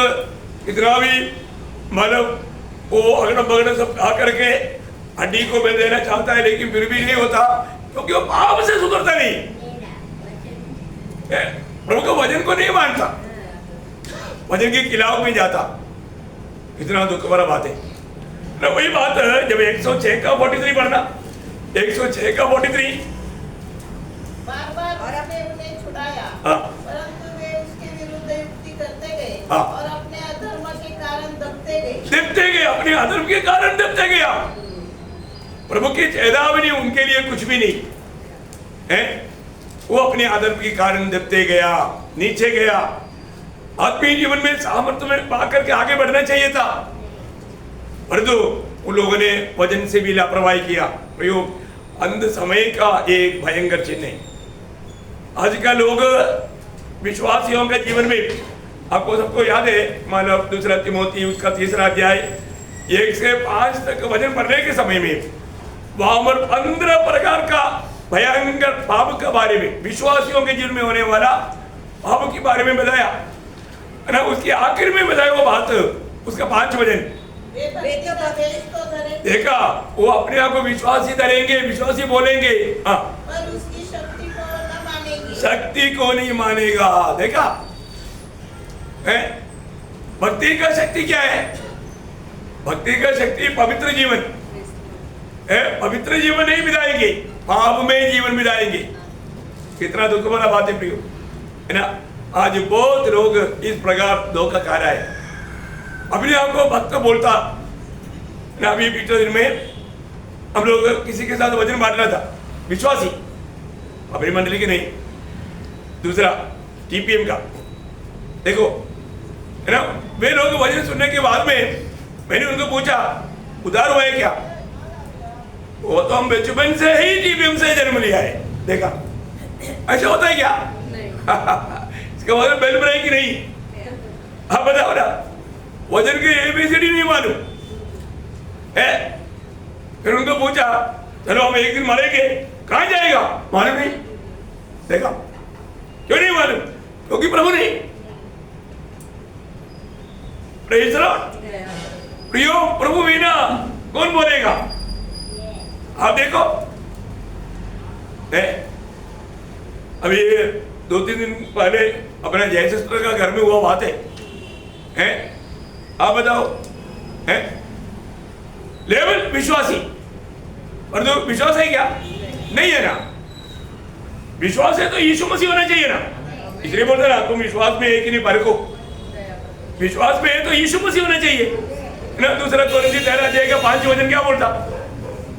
इतना भी मतलब वो अगड़ बगड़ सब खा करके हड्डी को मिल देना चाहता है, लेकिन फिर भी नहीं होता, क्योंकि वो पाप से सुधरता नहीं, प्रभु को वजन को नहीं मानता, वजन के खिलाफ में जाता। इतना दुख भरा बात है ना। वही बात है जब 106 का 43 पढ़ना, 106 का 43 बार-बार उसने उन्हें छुड़ाया, परंतु वे उसके विरुद्ध युक्ति करते गए और अपने अधर्म के कारण दबते गए, अपने अधर्म के कारण दबते गया। प्रभु की चेतावनी उनके लिए कुछ भी नहीं है, वो अपने अधर्म के कारण दबते गया, नीचे गया। आत्मीय जीवन में सामर्थ्य में पा करके आगे बढ़ना चाहिए था, परंतु उन लोगों ने वजन से भी लापरवाही किया। प्रयोग अंध समय का एक भयंकर चिन्ह है। आजकल लोग विश्वासियों के जीवन में, आपको सबको याद है, मतलब 2 तिमोथी उसका 3 अध्याय 1 से 5 तक वजन पढ़ने के समय में वहां पर 15 प्रकार का भयंकर पाप के बारे में, विश्वासियों के जीवन में होने वाला पाप के बारे में बताया, है ना। उसके आखिर में बताया वो बात, उसका 5 वजन देखा। वो अपने आप को विश्वासी धरेंगे, विश्वासी बोलेंगे, पर उसकी शक्ति को न मानेंगे, शक्ति को नहीं मानेगा। देखा है? भक्ति का शक्ति क्या है? भक्ति का शक्ति पवित्र जीवन है। पवित्र जीवन नहीं बिताएंगे, पाप में जीवन बिताएंगे। कितना दुख भरा बात है प्रियो, है ना। आज बहुत लोग इस प्रकार धोखा खा रहा है, अपने आप को भक्त बोलता ना। अभी पिछले दिन में हम लोग किसी के साथ वजन बांट रहा था, विश्वासी, अपनी मंडली की नहीं, दूसरा टीपीएम का। देखो, है ना, वे लोग वजन सुनने के बाद में मैंने उनको पूछा उधार हुआ है क्या? वो तो हम बचपन से ही टीपीएम से जन्म लिया है। देखा, ऐसा होता है क्या? इसका मतलब बेल ब्रेक की नहीं। आप बताओ ना, वजन के एबीसीडी नहीं मालूम है। फिर उनको पूछा, चलो हम एक दिन मरेंगे, कहाँ जाएगा? मालूम नहीं। देखा, क्यों नहीं मालूम? क्योंकि प्रभु नहीं। Praise the Lord. प्रियो, प्रभु बिना कौन बोलेगा? आप देखो, अभी 2-3 दिन पहले अपना जय सिस्टर का घर में हुआ बात है। आप बताओ, है लेवल विश्वासी, पर तो विश्वास है क्या? नहीं है ना। विश्वास है तो यीशु मसीह होना चाहिए ना। इसलिए बोलते ना, तुम विश्वास में है कि नहीं परखो। विश्वास में है तो यीशु मसीह होना चाहिए ना। दूसरा कोरिन्थी 13 अध्याय का 5 वचन क्या बोलता?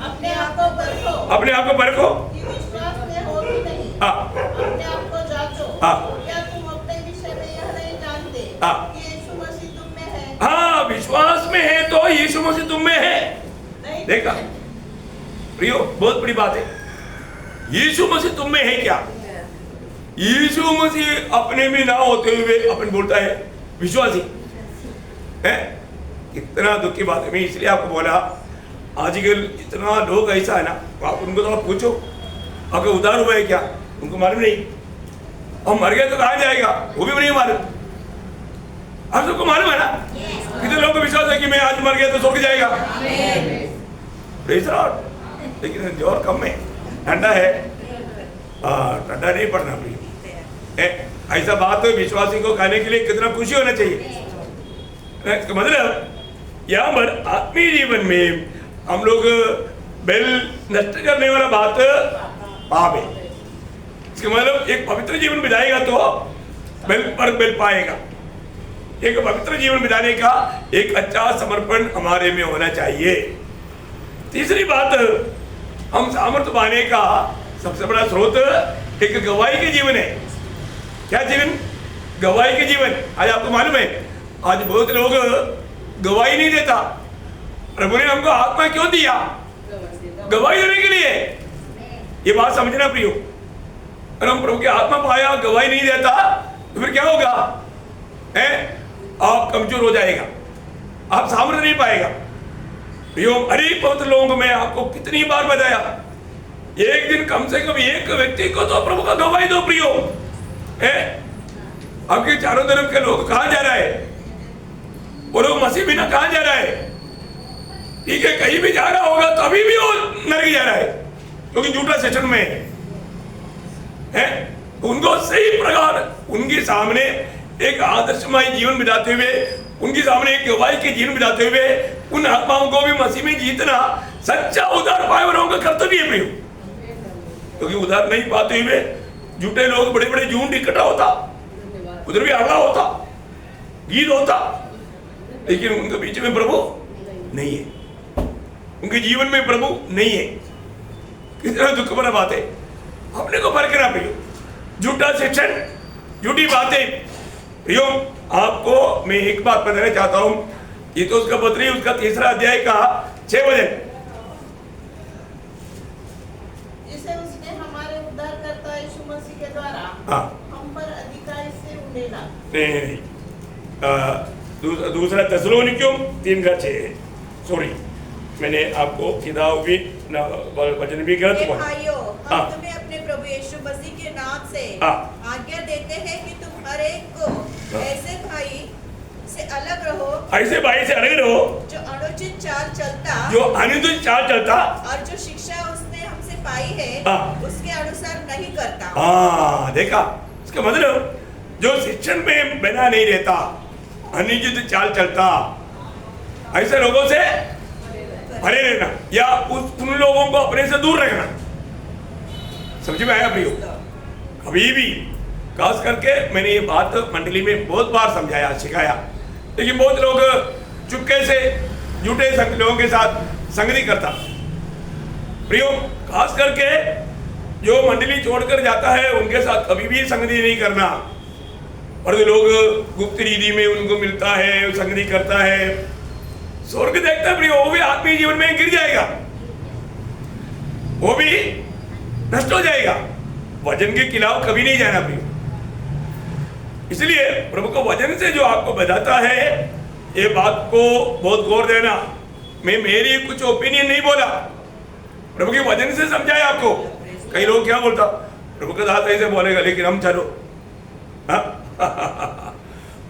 अपने आप को परखो, अपने आप को परखो कि विश्वास में हो कि नहीं। अपने आप को जांचो, क्या तुम अपने विषय में यह नहीं जानते कि यीशु मसीह तुम में है? हाँ, विश्वास में है तो यीशु मसीह तुम में है। देखा प्रियो, बहुत बड़ी बात है। यीशु मसीह तुम में है क्या? यीशु मसीह अपने में ना होते हुए अपन बोलता है विश्वासी है। कितना दुख की बात है। मैं इसलिए आपको बोला, आजकल इतना लोग ऐसा है ना, आप उनको थोड़ा पूछो, आपका उधार हुआ है क्या? उनको मालूम नहीं। हम मर गए तो कहाँ जाएगा? वो भी नहीं मालूम। आप सबको मालूम है ना, कितने लोगों को विश्वास है कि मैं आज मर गया तो स्वर्ग जाएगा। Praise the Lord. लेकिन जोर कम है, ठंडा है, ठंडा नहीं पड़ना प्रिय। ऐसा बात तो विश्वासी को खाने के लिए कितना खुशी होना चाहिए। मतलब यहाँ पर आत्मीय जीवन में हम लोग बेल नष्ट करने वाला बात पाप है। इसका मतलब एक पवित्र जीवन बिताएगा तो बेल पर बेल पाएगा। एक पवित्र जीवन बिताने का एक अच्छा समर्पण हमारे में होना चाहिए। तीसरी बात, हम सामर्थ्य पाने का सबसे बड़ा स्रोत एक गवाही के जीवन है। क्या जीवन? गवाही के जीवन। आज आपको मालूम है, आज बहुत लोग गवाही नहीं देता। प्रभु ने हमको आत्मा क्यों दिया? गवाही देने के लिए। ये बात समझना प्रियो। अगर हम प्रभु की आत्मा पाया, गवाही नहीं देता तो फिर क्या होगा? आप कमजोर हो जाएगा, आप सामर्थ्य नहीं पाएगा। प्रियो, हर पवित्र लोगों को मैं आपको कितनी बार बताया, एक दिन कम से कम एक व्यक्ति को तो प्रभु का गवाही दो प्रियो। आपके चारों तरफ के लोग कहां जा रहा है? वो लोग मसीह बिना कहां जा रहा है? ठीक है, कहीं भी जा रहा होगा तो अभी भी वो नरक जा रहा है, क्योंकि झूठा सेशन में है। उनको सही प्रकार उनके सामने एक आदर्शमय जीवन बिताते हुए, उनके सामने एक गवाही के जीवन बिताते हुए उन आत्माओं को भी मसीह में जीतना सच्चा उद्धार पाए वालों का कर्तव्य है प्रियो। क्योंकि उद्धार नहीं पाते हुए झूठे लोग, बड़े बड़े झूठ इकट्ठा होता, उधर भी हल्ला होता, गीत होता, लेकिन उनके बीच में प्रभु नहीं है, उनके जीवन में प्रभु नहीं है। कितना दुख भरा बात है। अपने को परखना प्रियो। झूठा शिक्षण, झूठी बातें प्रियो। आपको मैं एक बात बताना चाहता हूं, ये तो उसका पत्री उसका 3 अध्याय का 6 वचन, जिसे उसने हमारे उद्धारकर्ता यीशु मसीह के द्वारा हम पर अधिकारी से उंडेला। नहीं, दूसरा थिस्सलुनीकियों 3:6। सॉरी, मैंने आपको किताब भी वचन भी गलत बोला। भाइयों, हम तुम्हें अपने प्रभु यीशु मसीह के नाम से आज्ञा देते हैं कि तुम हर एक को ऐसे भाई से अलग रहो, ऐसे भाई से अलग रहो जो अनुचित चाल चलता, और जो शिक्षा उसने हमसे पाई है उसके अनुसार नहीं करता। देखा इसका मतलब, जो शिक्षण में बना नहीं रहता, अनुचित चाल चलता, ऐसे लोगों से परे रहना या उन लोगों को अपने से दूर रखना। समझ में आया प्रियो? कभी भी खास करके मैंने ये बात मंडली में बहुत बार समझाया, सिखाया, लेकिन बहुत लोग चुपके से झूठे लोगों के साथ संगति करता। प्रियो, खास करके जो मंडली छोड़कर जाता है उनके साथ कभी भी संगति नहीं करना। और जो लोग गुप्त रीति में उनको मिलता है, संगति करता है, स्वर्ग देखता है प्रियो, वो भी आत्मीय जीवन में गिर जाएगा, वो भी नष्ट हो जाएगा। वचन के खिलाफ कभी नहीं जाना प्रियो। इसलिए प्रभु को वचन से जो आपको बताता है, ये बात को बहुत गौर देना। मैं मेरी कुछ ओपिनियन नहीं बोला, प्रभु के वचन से समझाया आपको। कई लोग क्या बोलता, प्रभु का दास ऐसे बोलेगा लेकिन हम चलो।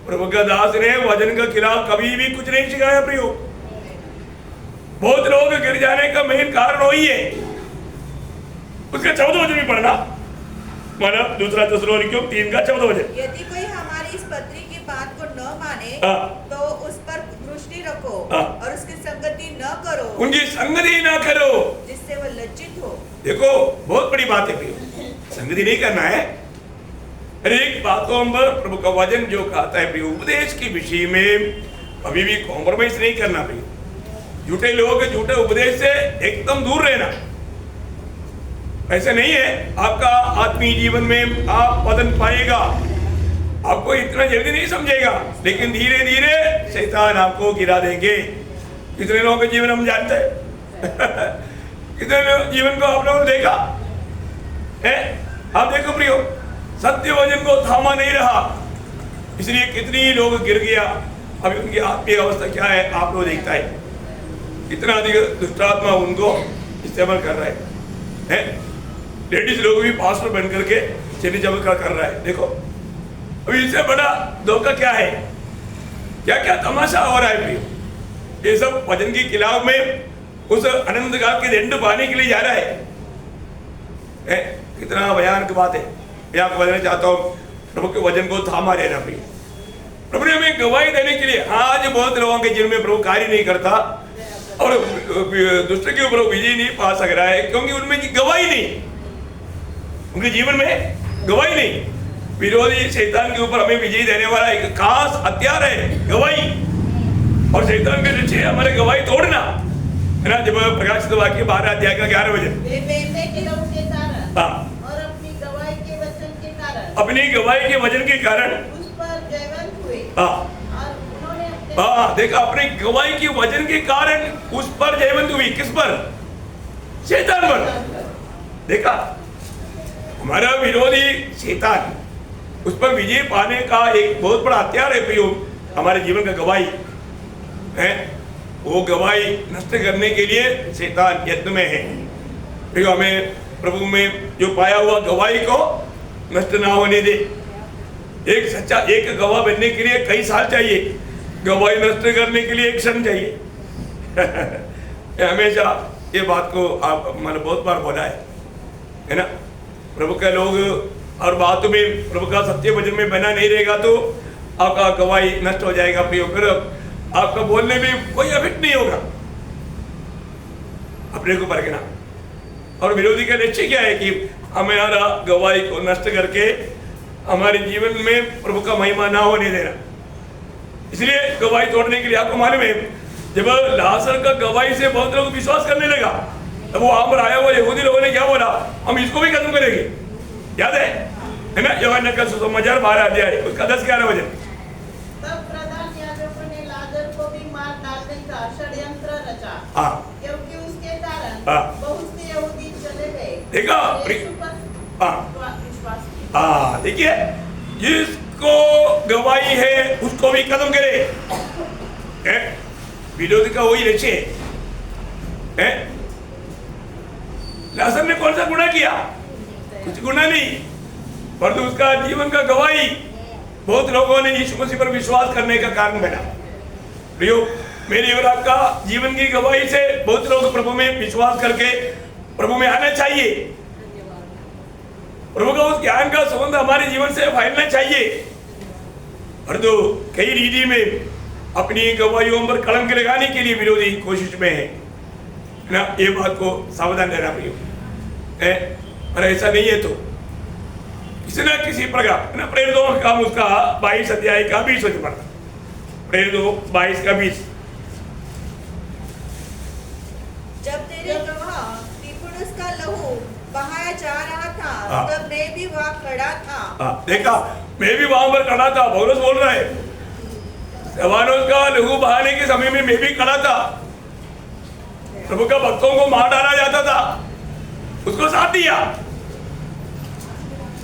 प्रभु का दास ने वचन के खिलाफ कभी भी कुछ नहीं सिखाया प्रियो। बहुत लोग गिर जाने का मेन कारण वही है। उसका 14 वचन भी पढ़ना, माना दूसरा थिस्सलुनीकियों 3:14 वचन। यदि कोई हमारी इस पत्री की बात को न माने तो उस पर दृष्टि रखो और उसकी संगति न करो, उनकी संगति न करो जिससे वो लज्जित हो। देखो, बहुत बड़ी बात है प्रियो, संगति नहीं करना है। हर एक बातों पर प्रभु का वचन जो कहता है प्रियो, उपदेश के विषय में अभी भी कॉम्प्रोमाइज नहीं करना प्रियो। झूठे लोग झूठे उपदेश से एकदम दूर रहना। ऐसे नहीं है आपका आत्मीय जीवन में आप पतन पाएगा, आपको इतना जल्दी नहीं समझेगा, लेकिन धीरे धीरे शैतान आपको गिरा देंगे। कितने लोगों के जीवन हम जानते हैं। कितने जीवन को आप लोगों ने देखा है। आप देखो प्रियो, सत्य वचन को थामा नहीं रहा, इसलिए कितनी लोग गिर गया। अभी उनकी आत्मीय अवस्था क्या है आप लोग देखता है, कितना अधिक दुष्टात्मा उनको इस्तेमाल कर रहा है। लेडीज लोग भी पास्टर बन करके चेनी चमत्कार कर रहा है। देखो, अभी इससे बड़ा धोखा क्या है, क्या क्या तमाशा हो रहा है प्रियो। ये सब वचन के खिलाफ में उस अनंत काल के दंड पाने के लिए जा रहा है। कितना भयानक बात है। मैं आपको बताना चाहता हूँ, प्रभु के वचन को थामा रहना प्रियो। प्रभु ने हमें गवाही देने के लिए, आज बहुत लोगों के जीवन में प्रभु कार्य नहीं करता और दुष्ट के ऊपर विजय नहीं पा सक रहा है, क्योंकि उनमें गवाही नहीं, उनके जीवन में गवाही नहीं। विरोधी शैतान के ऊपर हमें विजय देने वाला एक खास हथियार है गवाही, और शैतान के पीछे हमारे गवाही तोड़ना है ना। जब प्रकाशित वाक्य 12 अध्याय का 11 वचन, अपनी गवाही के वचन के कारण उस पर जयवंत हुए, और हाँ देखा, अपनी गवाही की वजन के कारण उस पर जयवंत हुई। किस पर? शैतान पर। देखा, हमारा विरोधी शैतान, उस पर विजय पाने का एक बहुत बड़ा हथियार है प्रियो, हमारे जीवन का गवाही है। वो गवाही नष्ट करने के लिए शैतान यत्न में है प्रियो। हमें प्रभु में जो पाया हुआ गवाही को नष्ट ना होने दे। एक सच्चा, एक गवाह बनने के लिए कई साल चाहिए, गवाही नष्ट करने के लिए एक क्षण चाहिए। हमेशा ये बात को आप मैंने बहुत बार बोला है ना। प्रभु के लोग और बातों में प्रभु का सत्य वचन में बना नहीं रहेगा तो आपका गवाही नष्ट हो जाएगा प्रियो। फिर आपका बोलने में कोई अफेक्ट नहीं होगा। अपने को परखना। और विरोधी का लक्ष्य क्या है कि हमारा गवाही को नष्ट करके हमारे जीवन में प्रभु का महिमा ना होने देना। इसलिए गवाही तोड़ने के लिए आपको मालूम है, जब लाजर का गवाही से बहुत लोग विश्वास करने लगा, तब वो वहां पर आया हुआ यहूदी लोगों ने क्या बोला? हम इसको भी खत्म करेंगे। याद है ना? यूहन्ना का सुसमाचार 12 अध्याय उसका 10-11 वचन। तब प्रधान याजकों ने लाजर को भी मार डालने का षड्यंत्र रचा, क्योंकि उसके कारण बहुत से यहूदी चले गए। देखा, देखिए, जिसको गवाही है उसको भी खत्म करे। विरोधी का वही लक्ष्य है। लाजर ने कौन सा गुनाह किया? कुछ गुनाह नहीं, परंतु उसका जीवन का गवाही बहुत लोगों ने यीशु मसीह पर विश्वास करने का कारण बना। प्रियो, मेरी और आपका जीवन की गवाही से बहुत लोग प्रभु में विश्वास करके प्रभु में आना चाहिए। प्रभु का उस ज्ञान का संबंध हमारे जीवन से फैलना चाहिए। परंतु कई रीति में अपनी गवाहियों पर कलंक लगाने के लिए विरोधी कोशिश में है ना। ये बात को सावधान रहना प्रियो है। और ऐसा नहीं है तो किसी न किसी प्रकार ना। प्रेरितों का काम उसका 22 अध्याय का 20 वचन पढ़ना। प्रेरितों 22 का 20। जब तेरे गवाह स्तिफनुस का लहू बहाया जा रहा था, तब मैं भी वहां खड़ा था। देखा, मैं भी वहां पर खड़ा था। पौलुस बोल रहा है, स्तिफनुस का लहू बहाने के समय में मैं भी खड़ा था। प्रभु का भक्तों को मार डाला जाता था, उसको साथ दिया।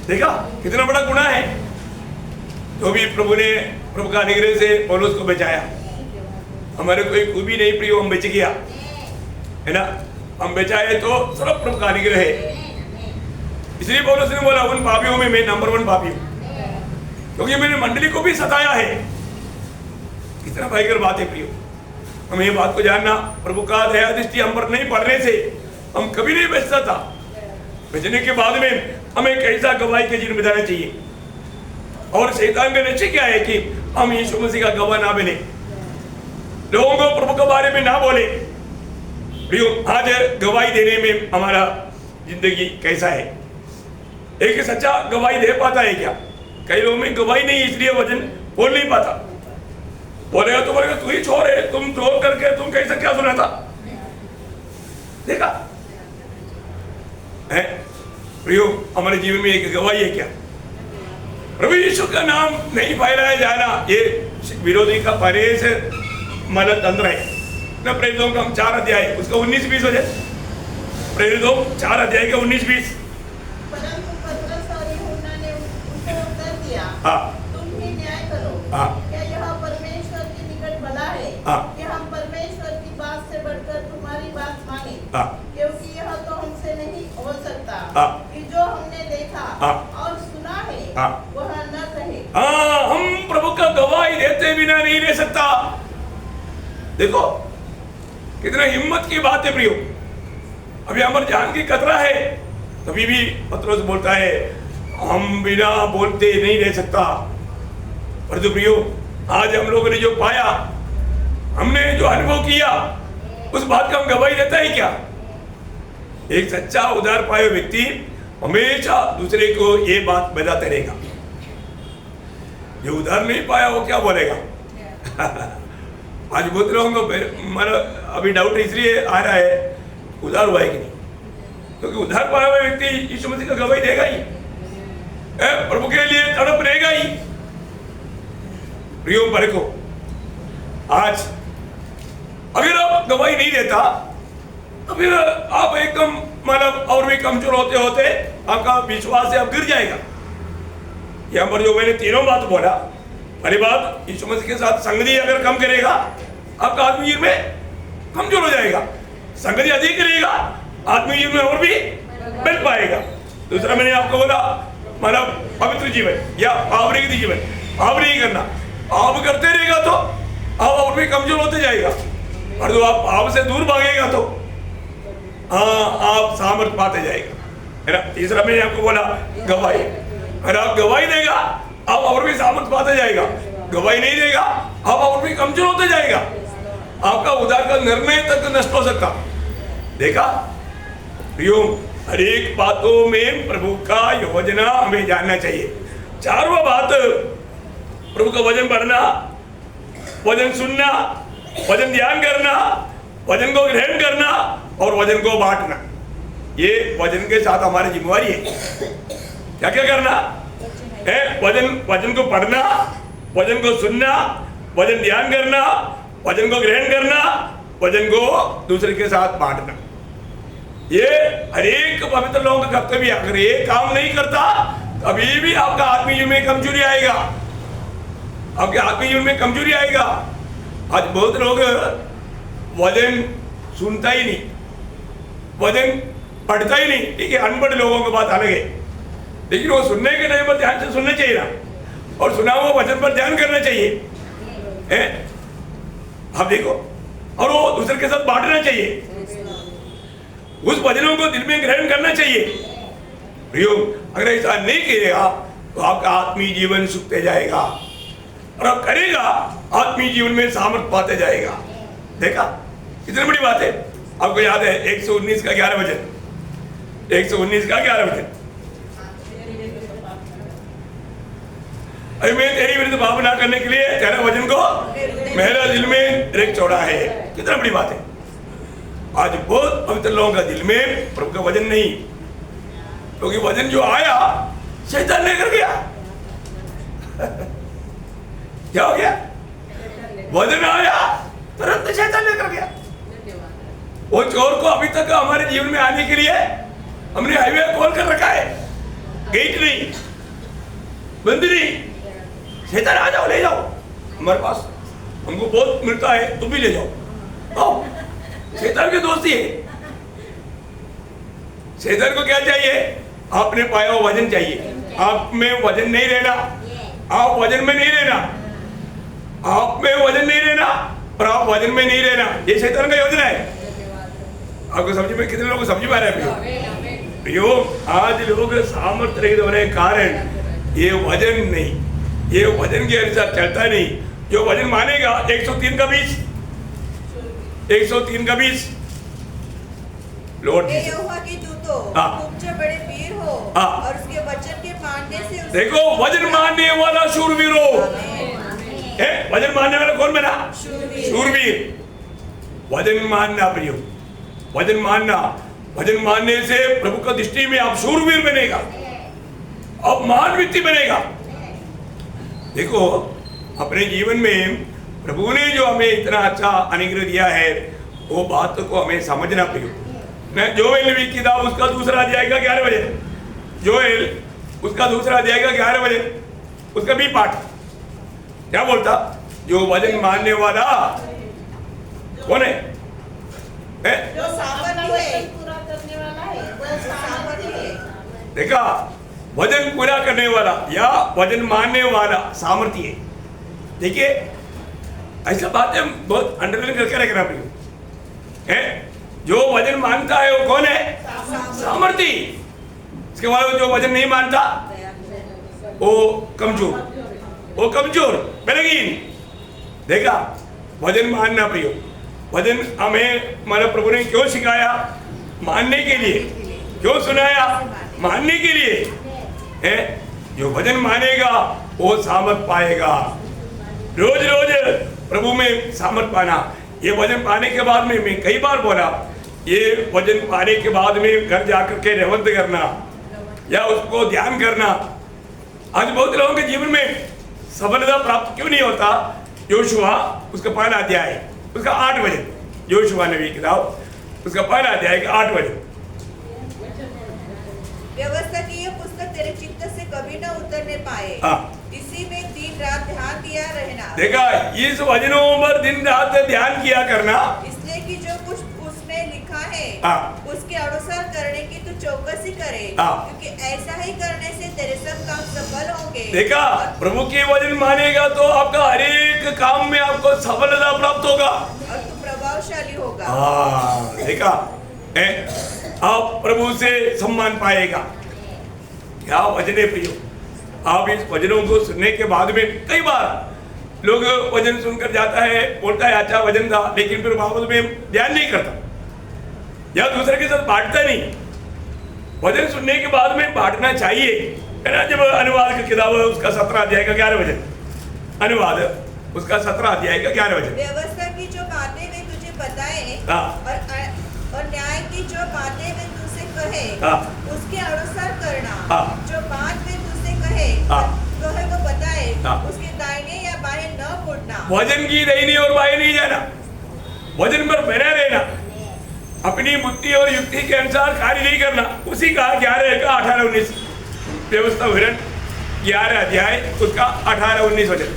देखा कितना बड़ा गुनाह है। तो भी प्रभु ने प्रभु का अनुग्रह से पौलुस को बचाया। हमारे कोई खूबी नहीं प्रियो, हम बच गया है ना। हम बचाए तो सब प्रभु का अनुग्रह है। इसलिए पौलुस ने बोला, उन पापियों में मैं नंबर 1 पापी हूं, क्योंकि मैंने मंडली को भी सताया है। कितना भयंकर बात है प्रियो। हमें ये बात को जानना, प्रभु का दया दृष्टि हम पर नहीं पड़ने से हम कभी नहीं बचता था। बचने के बाद में हमें कैसा गवाही के जीवन बिताना चाहिए। और शैतान का लक्ष्य क्या है कि हम यीशु मसीह का गवाह ना बने, लोगों को प्रभु के बारे में ना बोले। प्रियो, आज गवाही देने में हमारा जिंदगी कैसा है? एक सच्चा गवाही दे पाता है क्या? कई लोगों में गवाही नहीं, इसलिए वचन बोल नहीं पाता। बोलेगा तो बोलेगा तू ही चोर है, तुम चोर करके तुम कैसा क्या सुना था? देखा है प्रियो, हमारे जीवन में एक गवाही है क्या? प्रभु यीशु का नाम नहीं फैलाया जाना, ये विरोधी का परेश मन तंत्र है ना। प्रेरितों का हम 4 अध्याय उसका 19-20 हो जाए। प्रेरितों 4 अध्याय का 19-20। परंतु पतरस और यूहन्ना ने उनको उत्तर दिया, तुम ही न्याय करो। क्या यह परमेश्वर के निकट भला है कि हम परमेश्वर की बात से बढ़कर तुम्हारी बात माने? क्योंकि यह तो हमसे नहीं हो सकता कि जो हमने देखा और सुना है वह न कहे। हम प्रभु का गवाही देते बिना नहीं रह सकता। देखो कितना हिम्मत की बात है प्रियो। अभी हमारे जान की खतरा है, तभी भी पतरस बोलता है हम बिना बोलते नहीं रह सकता। परंतु प्रियो, आज हम लोगों ने जो पाया, हमने जो अनुभव किया, उस बात का हम गवाही देता है क्या? एक सच्चा उदार पाए व्यक्ति हमेशा दूसरे को ये बात बताते रहेगा। जो उधार नहीं पाया वो क्या बोलेगा? आज बहुत लोगों को मेरा अभी डाउट इसलिए आ रहा है, उधार हुआ है कि नहीं? क्योंकि उधार पाया हुआ व्यक्ति यीशु मसीह का गवाही देगा ही, प्रभु के लिए तड़प रहेगा ही। प्रियो परखो, आज अगर आप गवाही नहीं देता तो फिर आप एकदम मतलब और भी कमजोर होते होते आपका विश्वास से आप गिर जाएगा। यहाँ पर जो मैंने तीनों बात बोला, पहली बात यीशु मसीह के साथ संगति अगर कम करेगा आपका आत्मिक जीवन में कमजोर हो जाएगा, संगति अधिक करेगा आत्मिक जीवन में और भी बढ़ पाएगा। दूसरा मैंने आपको बोला मतलब पवित्र जीवन या पाप रहित जीवन, पाप नहीं करना, पाप करते रहेगा तो आप और भी कमजोर होते जाएगा, और जो आप पाप से दूर भागेगा तो आप सामर्थ्य पाते जाएगा, है ना। तीसरा मैंने आपको बोला गवाही, अगर आप गवाही देगा आप और भी सामर्थ्य पाते जाएगा, गवाही नहीं देगा आप और भी कमजोर होते जाएगा, आपका उद्धार का निर्णय तक नष्ट हो सकता। देखा प्रियो, हर एक बातों में प्रभु का योजना हमें जानना चाहिए। चारवा बात, प्रभु का वचन पढ़ना, वचन सुनना, वचन ध्यान करना, वचन को ग्रहण करना और वचन को बांटना, ये वचन के साथ हमारी जिम्मेवारी है। क्या क्या करना है? वचन को पढ़ना, वचन को सुनना, वचन ध्यान करना, वचन को ग्रहण करना, वचन को दूसरे के साथ बांटना, ये हर एक पवित्र लोगों का कर्तव्य है। अगर ये काम नहीं करता कभी भी आपका आत्मिक जीवन में कमजोरी आएगा, आपके आत्मिक जीवन में कमजोरी आएगा। आज बहुत लोग वचन सुनता ही नहीं, वचन पढ़ता ही नहीं, ठीक है, अनपढ़ लोगों की बात अलग है, लेकिन वो सुनने के टाइम पर ध्यान से सुनना चाहिए ना, और सुना हुआ वचन पर ध्यान करना चाहिए, है आप देखो, और वो दूसरे के साथ बांटना चाहिए, उस वचनों को दिल में ग्रहण करना चाहिए। प्रियो, अगर ऐसा नहीं करेगा तो आपका आत्मीय जीवन सूखते जाएगा, और आप करेगा आत्मीय जीवन में सामर्थ्य पाते जाएगा। देखा कितनी बड़ी बात है। आपको याद है 119 का 11 वचन, 119 का 11 वचन, अरे मैं तेरी विरुद्ध पाप ना करने के लिए तेरा वचन को मेरा दिल में रख छोड़ा है। कितना बड़ी बात है। आज बहुत पवित्र लोगों का दिल में प्रभु का वचन नहीं, क्योंकि वचन जो आया शैतान लेकर गया। क्या हो गया? वचन आया तुरंत शैतान लेकर गया। वो चोर को अभी तक हमारे जीवन में आने के लिए हमने हाईवे खोल कर रखा है, गेट नहीं, बंद नहीं। शैतान आ जाओ, ले जाओ हमारे पास, हमको बहुत मिलता है, तुम भी ले जाओ। शैतान की दोस्ती है। शैतान को क्या चाहिए? आपने पाया हुआ वजन चाहिए, आप में वजन नहीं रहना, आप वजन में नहीं रहना, आप में वजन नहीं रहना और आप वजन में नहीं रहना, ये शैतान का योजना है। आपको समझ में, कितने लोगों को समझ में आ रहा है? प्रियो, आज लोग सामर्थ्य रहित होने के कारण ये वजन नहीं, ये वजन के अनुसार चलता नहीं। जो वजन मानेगा 103 का 20, 103 का 20 लॉर्ड यहोवा के दूतों, तुम जो बड़े वीर हो और उसके वचन के मानने से देखो, वचन मानने वाला शूरवीर हो। वचन मानने वाला कौन बना? शूरवीर। वचन मानना प्रियो, वचन मानना, वचन मानने से प्रभु का दृष्टि में आप शूरवीर बनेगा, आप महान व्यक्ति बनेगा। देखो, अपने जीवन में प्रभु ने जो हमें इतना अच्छा अनुग्रह दिया है, वो बात को हमें समझना प्रियो। जोएल नबी की किताब उसका दूसरा अध्याय का 11 बजे, जोएल उसका दूसरा अध्याय का 11 बजे, उसका भी पाठ क्या बोलता? जो वचन मानने वाला कौन है? जो सामर्थ्य पूरा करने वाला है, वो सामर्थ्य है। देखा, वचन पूरा करने वाला या वचन मानने वाला सामर्थ्य है। देखिए, ऐसा बातें हम बहुत अंडरलाइन करके रखना है। जो वचन मानता है वो कौन है? सामर्थ्य। इसके बाद जो वचन नहीं मानता वो कमजोर, वो कमजोर बलहीन। देखा, वचन मानना प्रियो, वचन हमें हमारे प्रभु ने क्यों सिखाया? मानने के लिए। क्यों सुनाया? मानने के लिए है। जो वचन मानेगा वो सामर्थ पाएगा। रोज रोज प्रभु में सामर्थ पाना। ये वचन पाने के बाद में मैं कई बार बोला, ये वचन पाने के बाद में घर जाकर के रेवंत करना या उसको ध्यान करना। आज बहुत लोगों के जीवन में सफलता प्राप्त क्यों नहीं होता? योशुआ उसका पहला अध्याय उसका 8 वचन, योशुआ नबी की किताब उसका पहला अध्याय का 8 वचन। व्यवस्था की यह पुस्तक तेरे चित्त से कभी न उतरने पाए, इसी में दिन रात ध्यान दिया रहना। देखा, इस वचनों पर दिन रात ध्यान किया करना, इसलिए कि जो कुछ उसमें लिखा है उसके अनुसार करने की तू चौकसी करे, क्योंकि ऐसा ही करने से तेरे सब काम सफल होंगे। देखा, प्रभु के वचन मानेगा तो आपका हर एक काम में आपको सफलता प्राप्त होगा और तू प्रभावशाली होगा। देखा, आप प्रभु से सम्मान पाएगा। क्या वचन है प्रियो, आप इस वचनों को सुनने के बाद में कई बार लोग वचन सुनकर जाता है, बोलता है अच्छा वचन था, लेकिन फिर वापस में ध्यान नहीं करता या दूसरे के साथ बांटता नहीं। वचन सुनने के बाद में बांटना चाहिए, है ना। जब अनुवाद की किताब उसका 17 अध्याय का 11 वचन, अनुवाद उसका 17 अध्याय का 11 वचन। व्यवस्था की जो बातें वे तुझे बताए और न्याय की जो बातें वे तुझसे कहे उसके अनुसार करना। जो बात वे तुझसे कहे वो बताए, उसके दाहिने या बाएं न मुड़ना। वचन की दाहिनी और बाएं नहीं जाना, वचन पर बना रहना, अपनी बुद्धि और युक्ति के अनुसार कार्य नहीं करना। उसी का 11 का 18-19 व्यवस्था विवरण 11 अध्याय उसका 18-19 वचन।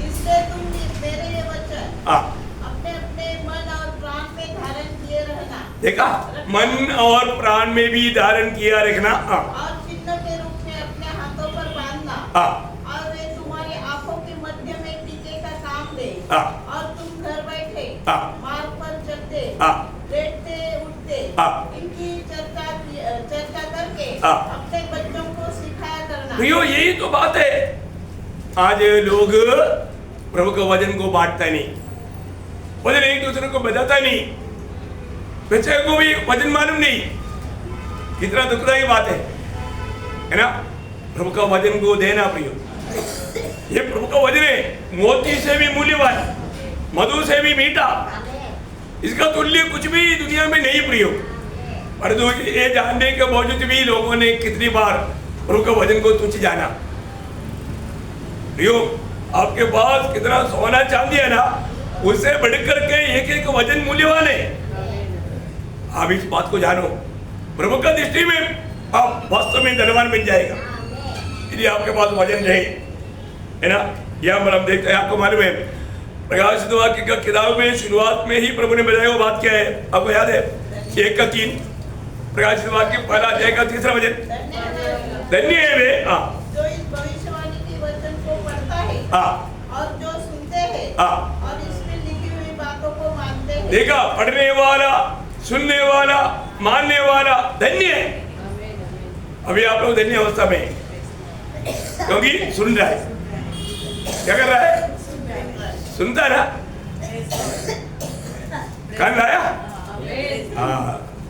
इसलिए तुम मेरे ये वचन अपने अपने मन और प्राण में धारण किए रहना। देखा, मन और प्राण में भी धारण किया रखना। और चिन्ह के रूप में अपने हाथों पर बांधना, और वे तुम्हारी आंखों के मध्य में टीके का काम दे। और तुम घर बैठे मार्ग पर चलते बैठते उठते इनकी चर्चा करके अपने बच्चों को सिखाया करना। प्रियो, यही तो बात है। आज लोग प्रभु के वचन को बांटता नहीं, वचन एक दूसरे को बताता नहीं, बच्चे को भी वचन मालूम नहीं। कितना दुखदायी बात है ना। प्रभु का वचन को देना प्रियो, ये प्रभु का वचन है, मोती से भी मूल्यवान, मधु से भी मीठा, इसका तुल्य कुछ भी दुनिया में नहीं प्रियो। परंतु ये जानने के बावजूद भी लोगों ने कितनी बार प्रभु का वचन को तुच्छ जाना। प्रियो, आपके पास कितना सोना चांदी है ना, उससे बढ़कर के एक एक वचन मूल्यवान है। आप इस बात को जानो, प्रभु का दृष्टि में आप वास्तव में धनवान बन जाएगा यदि आपके पास वचन रहे, है ना। यहाँ पर हम देखते हैं, आपको मालूम है प्रकाशित वाक्य का किताब में शुरुआत में ही प्रभु ने बताया वो बात क्या है, आपको याद है? 1:3 प्रकाशित वाक्य पहला अध्याय का 3रा वचन। धन्य है वे जो इस भविष्यवाणी के वचन को पढ़ता है और जो सुनते हैं और इसमें लिखी हुई बातों को मानते हैं। देखा, पढ़ने वाला, सुनने वाला, मानने वाला धन्य है। अभी आप लोग धन्य अवस्था में, क्योंकि सुन रहा है। क्या कर रहा है? सुनता है ना। कान लाया,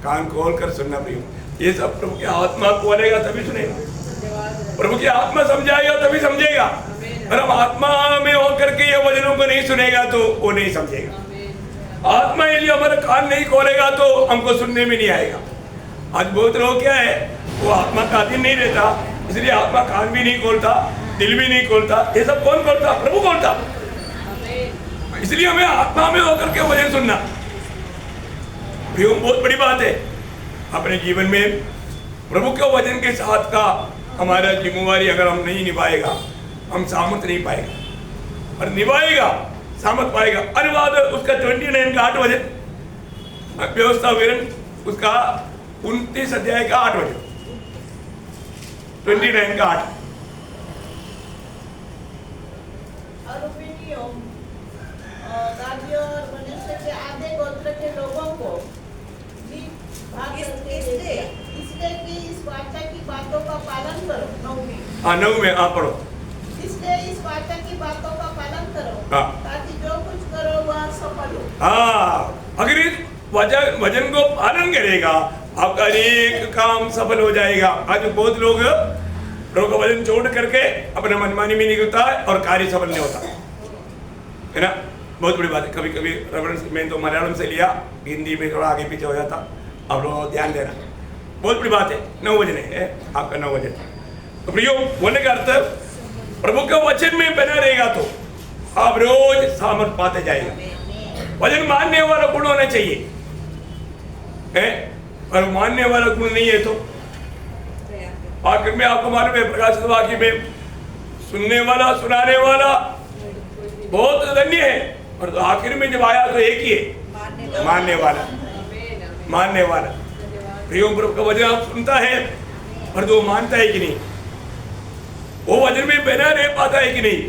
कान खोल कर सुनना प्रियो। ये सब प्रभु की आत्मा खोलेगा तभी सुनेगा, प्रभु की आत्मा समझाएगा तभी समझेगा। और हम आत्मा में होकर के ये वचनों को नहीं सुनेगा तो वो नहीं समझेगा। आत्मा यदि हमारा कान नहीं खोलेगा तो हमको सुनने में नहीं आएगा। आज बहुत लोग क्या है, वो आत्मा का अधीन नहीं रहता, इसलिए आत्मा कान भी नहीं खोलता, दिल भी नहीं खोलता। ये सब कौन खोलता? प्रभु खोलता। इसलिए हमें आत्मा में होकर के वचन सुनना बहुत बड़ी बात है। अपने जीवन में प्रभु के वचन के साथ का हमारा जिम्मेवारी अगर हम नहीं निभाएगा, हम सामर्थ नहीं पाएगा, और निभाएगा सामर्थ पाएगा। अनुवाद उसका 29 का 8 वचन, व्यवस्था विवरण उसका 29 अध्याय का 8 वचन, 29 का 8। राज्यों और मनुष्य के आधे गोत्र के लोगों को इसलिए कि इस वाचा की बातों का पालन करो। 9 में पढ़ो। इसलिए इस वाचा की बातों का पालन करो ताकि जो कुछ करो वह सफल हो। अगर इस वचन को पालन करेगा आपका एक काम सफल हो जाएगा। आज बहुत लोग प्रभु का वचन छोड़ करके अपना मनमानी में निकलता है और कार्य सफल नहीं होता, है ना। बहुत बड़ी बात है। कभी कभी रेफरेंस में तो मलयालम से लिया, हिंदी में थोड़ा आगे पीछे हो जाता। आप लोग ध्यान देना, बहुत बड़ी बात है। 9 वचन है आपका, 9 वचन। तो प्रियो, बोलने का अर्थ प्रभु के वचन में बना रहेगा तो आप रोज सामर्थ पाते जाएगा। वचन मानने वाला गुण होना चाहिए, है? और मानने वाला गुण नहीं है तो आखिर में आपको मालूम है प्रकाशित वाक्य में सुनने वाला सुनाने वाला बहुत धन्य है, और तो आखिर में जब आया तो एक ही है, मानने वाला। मानने वाला प्रियो प्रभु का वचन आप सुनता है और तो मानता है कि नहीं, वो वचन में बना रह पाता है कि नहीं,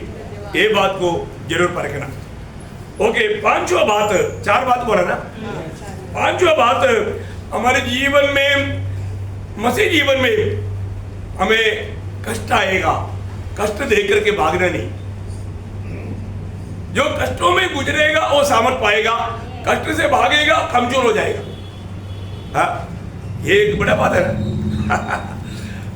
ये बात को जरूर परखना। ओके, पांचवा बात, 4 बात बोला ना, पांचवा बात, हमारे जीवन में, मसीह जीवन में हमें कष्ट आएगा, कष्ट देख करके भागना नहीं। जो कष्टों में गुजरेगा वो सामर्थ पाएगा, कष्ट से भागेगा कमजोर हो जाएगा। हाँ, ये एक बड़ा बात है ना।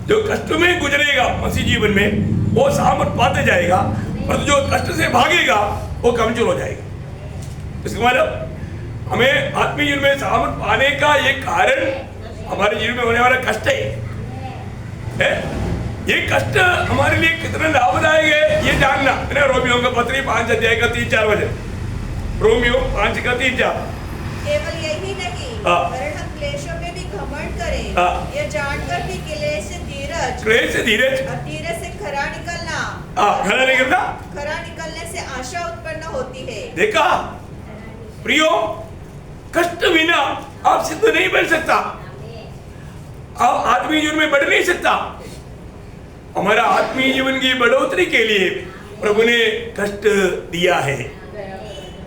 जो कष्ट में गुजरेगा मसीह जीवन में वो सामर्थ पाते जाएगा, और जो कष्ट से भागेगा वो कमजोर हो जाएगा। इसका मतलब हमें आत्मीय जीवन में सामर्थ पाने का ये कारण हमारे जीवन में होने वाला कष्ट है। ये कष्ट हमारे लिए कितना लाभदायक है ये जानना है ना। रोमियो का पत्री 5 अध्याय का 3-4 वचन, रोमियो 5 का 3-4। केवल यही नहीं, वरन हम क्लेशों में भी घमंड करें, यह जानकर कि क्लेश से धीरज, और धीरज से खरा निकलना, खरा निकलने से आशा उत्पन्न होती है। देखा प्रियो, कष्ट बिना आप सिद्ध नहीं बन सकता, आप आत्मीय जीवन में बढ़ नहीं सकता। हमारा आत्मीय जीवन की बढ़ोतरी के लिए प्रभु ने कष्ट दिया है।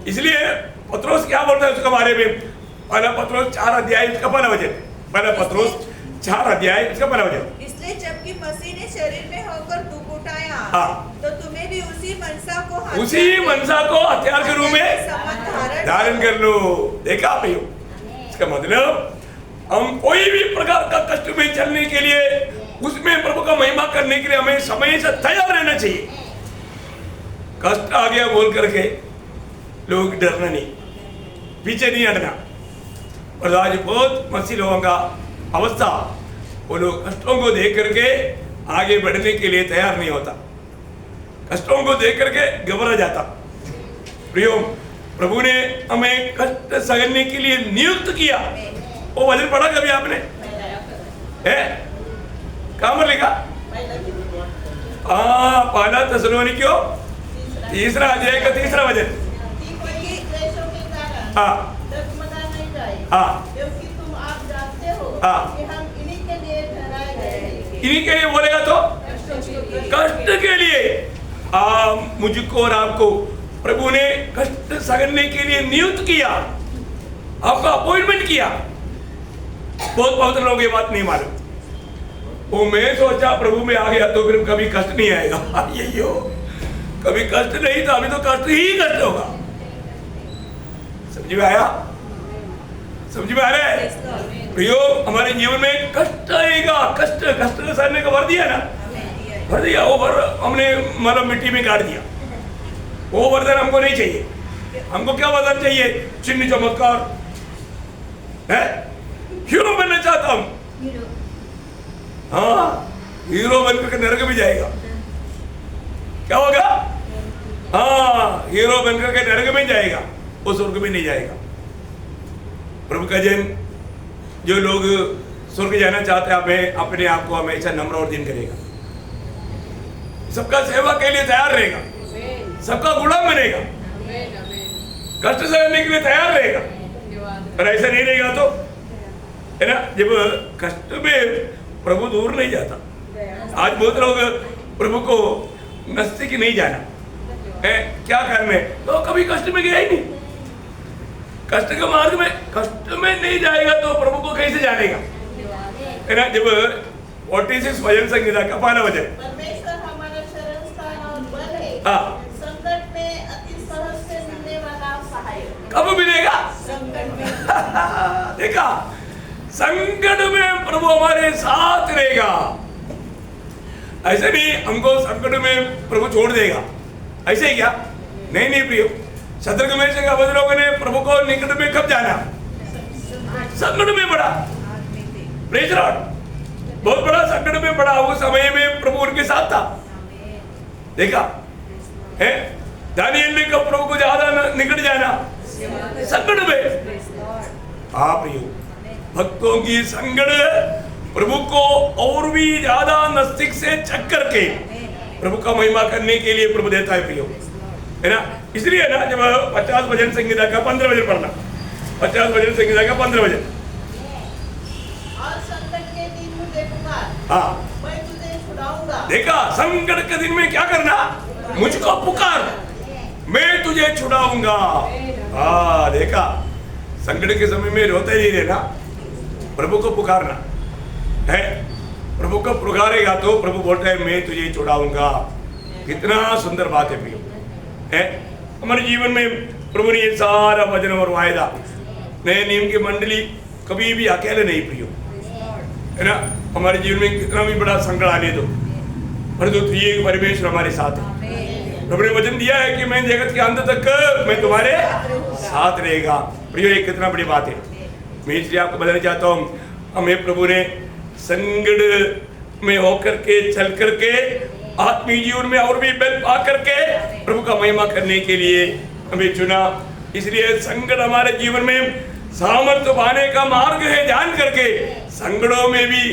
इसलिए पत्रोस क्या बोलता है उसके बारे में, पहला पत्रोस 4 अध्याय उसका पहला वचन, पहला पत्रोस 4 अध्याय उसका पहला वचन। इसलिए जबकि मसीह ने शरीर में होकर दुख उठाया, तो तुम्हें भी उसी मनसा को हथियार के रूप में धारण कर लो। देखा भाइयों, इसका मतलब हम कोई भी प्रकार का कष्ट में चलने के लिए, उसमें प्रभु का महिमा करने के लिए हमें समय से तैयार रहना चाहिए। कष्ट आ गया बोल करके लोग डरना नहीं, पीछे नहीं हटना। और आज बहुत मसीह लोगों का अवस्था, वो लोग कष्टों को देख करके आगे बढ़ने के लिए तैयार नहीं होता, कष्टों को देख करके घबरा जाता। प्रियो, प्रभु ने हमें कष्ट सहने के लिए नियुक्त किया। वो वचन पढ़ा कभी आपने? है कहाँ पर लिखा? पहला थिस्सलुनीकियों 3 अध्याय का 3 वचन। इन्हीं के लिए बोलेगा तो कष्ट के लिए मुझको और आपको प्रभु ने कष्ट सहने के लिए नियुक्त किया, आपका अपॉइंटमेंट किया। बहुत लोग ये बात नहीं मालूम। वो मैं सोचा प्रभु में आ गया तो फिर कभी कष्ट नहीं आएगा। यही हो, कभी कष्ट नहीं था, अभी तो कष्ट ही कष्ट होगा। समझ में आया? समझ में आ रहा है? प्रियो, हमारे जीवन में कष्ट आएगा, कष्ट सहने का भर दिया ना, भर दिया। वो भर हमने मतलब मिट्टी में गाड़ दिया। वो वरदान हमको नहीं चाहिए। हमको क्या वरदान चाहिए? चिन्ह चमत्कार है, हीरो बनना चाहता हूं। हाँ, हीरो बनकर के नरक भी जाएगा। क्या होगा? हाँ, हीरो बनकर के नरक में जाएगा, वो स्वर्ग में नहीं जाएगा। प्रभु का जन, जो लोग स्वर्ग जाना चाहते हैं, हमें अपने आप को हमेशा नम्र और दिन करेगा, सबका सेवा के लिए तैयार रहेगा, सबका गुलाम बनेगा, कष्ट सहने के लिए तैयार रहेगा। और ऐसा नहीं रहेगा तो है ना, जब कष्ट में प्रभु दूर नहीं जाता। आज बहुत लोग प्रभु को नजदीक नहीं जाना है, क्या करने, तो कभी कष्ट में गया ही नहीं। कष्ट के मार्ग में, कष्ट में नहीं जाएगा तो प्रभु को कैसे जानेगा? है ना, जब 46 भजन संगीता का 5 वचन, परमेश्वर हमारा शरण स्थान और बल है, संकट में अति सहज से मिलने वाला सहायक। कब मिलेगा? संकट में। देखा, संकट में प्रभु हमारे साथ रहेगा। ऐसे नहीं हमको संकट में प्रभु छोड़ देगा, ऐसे ही क्या? नहीं प्रियो, शत्रु में से लोगों ने प्रभु को निकट में कब जाना? संकट में पड़ा। प्रेज लॉर्ड, बहुत बड़ा संकट में पड़ा। उस समय में प्रभु उनके साथ था। देखा है, दानियल ने कब प्रभु को ज्यादा निकट जाना? संकट में। हाँ प्रियो, भक्तों की संकट प्रभु को और भी ज्यादा नजदीक से चक करके प्रभु का महिमा करने के लिए प्रभु देता है प्रियो, है ना। इसलिए ना जब 50 भजन संगीता का 15 भजन पढ़ना, 50 भजन संगीता का 15 भजन। और संकट के दिन मुझे पुकार, हाँ मैं तुझे छुड़ाऊंगा। देखा, संकट के दिन में क्या करना? मुझको पुकार, मैं तुझे छुड़ाऊंगा। हाँ देखा, संकट के समय में रोते नहीं रहना, प्रभु को पुकारना है। प्रभु को पुकारेगा तो प्रभु बोलता है मैं तुझे छुड़ाऊंगा। कितना सुंदर बात है प्रियो, है। हमारे जीवन में प्रभु ने ये सारा वचन और वायदा, नए नियम की मंडली कभी भी अकेले नहीं प्रियो, है ना। हमारे जीवन में कितना भी बड़ा संकट आने दो, परंतु त्रिएक परमेश्वर हमारे साथ है। प्रभु ने वचन दिया है कि मैं जगत के अंत तक मैं तुम्हारे साथ रहेगा। प्रियो, ये कितना बड़ी बात है। मैं इसलिए आपको बताना चाहता हूँ, हमें प्रभु ने संकट में होकर के चल करके आत्मीय जीवन में और भी बल पा करके प्रभु का महिमा करने के लिए हमें चुना। इसलिए संकट हमारे जीवन में सामर्थ्य पाने का मार्ग है जान करके संकटों में भी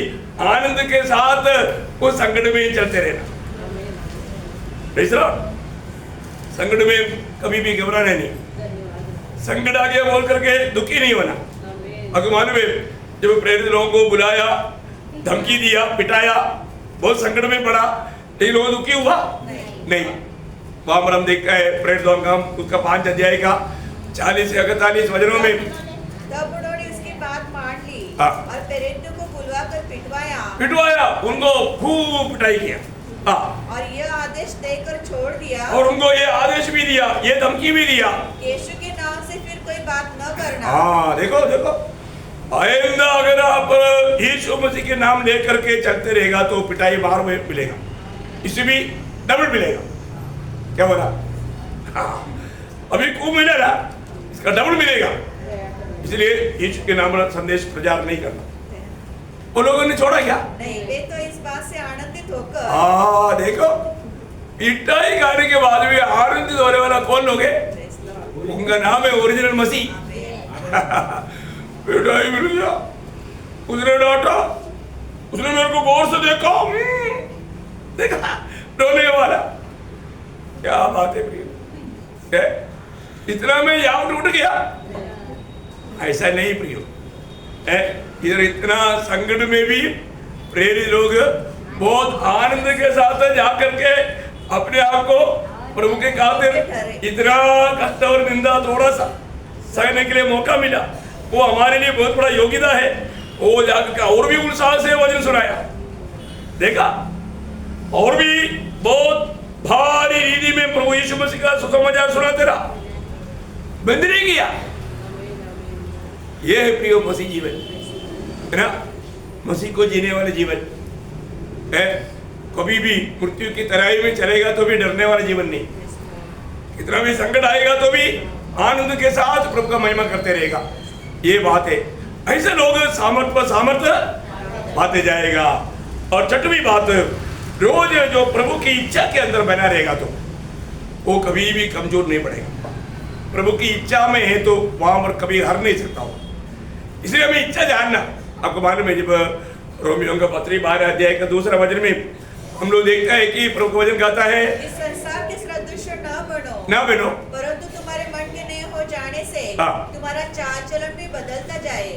आनंद के साथ उस संकट में चलते रहना। संकट में कभी भी घबराना नहीं, संकट आ गया बोल करके दुखी नहीं होना। अगर मालूम है, जब प्रेरित लोगों को बुलाया, धमकी दिया, पिटाया, बहुत संकट में पड़ा, लेकिन लोग दुखी हुआ नहीं। वहां पर हम देखते हैं प्रेरित लोगों का उसका 5 अध्याय का 40 से 41 वचनों में, तब उन्होंने उसकी बात मान ली हाँ। और प्रेरितों को बुलवाकर पिटवाया, उनको खूब पिटाई किया, हाँ। और यह आदेश देकर छोड़ दिया, और उनको ये आदेश भी दिया, ये धमकी भी दिया, यीशु के नाम से फिर कोई बात न करना। हाँ देखो देखो, आइंदा अगर आप यीशु मसीह के नाम लेकर के चलते रहेगा तो पिटाई बाहर में मिलेगा, इसे भी डबल मिलेगा। क्या बोला? हाँ, अभी खूब मिला ना, इसका डबल मिलेगा। इसलिए यीशु के नाम पर संदेश प्रचार नहीं करना। वो लोगों ने छोड़ा क्या? नहीं, वे तो इस बात से आनंदित होकर, हाँ देखो, पिटाई खाने के बाद भी आनंदित होने वाला कौन लोग है? उनका नाम है ओरिजिनल मसीह। पिटाई मिल गया, उसने डांटा, उसने मेरे को गौर से देखा, रोने वाला। क्या बात है प्रियो, इतना में यहाँ टूट गया? ऐसा नहीं प्रियो, इधर इतना संकट में भी प्रेरित लोग बहुत आनंद के साथ जाकर के अपने आप को प्रभु के खातिर इतना कष्ट और निंदा थोड़ा सा सहने के लिए मौका मिला, वो हमारे लिए बहुत बड़ा योग्यता है। वो जाकर और भी उत्साह से वचन सुनाया, देखा, और भी बहुत भारी रीति में प्रभु यीशु मसीह का सुसमाचार सुनाते रहा, बंद नहीं किया। यह है प्रियो मसीह जीवन, है ना। मसीह को जीने वाले जीवन है। कभी भी मृत्यु की तराई में चलेगा तो भी डरने वाला जीवन नहीं, कितना भी संकट आएगा तो भी आनंद के साथ प्रभु का महिमा करते रहेगा। ये बात है, ऐसे लोग सामर्थ पर सामर्थ पाते जाएगा। और छठवीं बात, रोज जो प्रभु की इच्छा के अंदर बना रहेगा तो वो कभी भी कमजोर नहीं पड़ेगा। प्रभु की इच्छा में है तो वहां पर कभी हार नहीं सकता हो। इसलिए हमें इच्छा जानना। आपको मालूम है, जब रोमियों का पत्री 12 अध्याय का 2 वचन में हम लोग देखते हैं कि प्रभु वचन कहता है, इस संसार के सदृश न बनो, परंतु तुम्हारे मन के नए हो जाने से तुम्हारा चाल चलन भी बदलता जाए,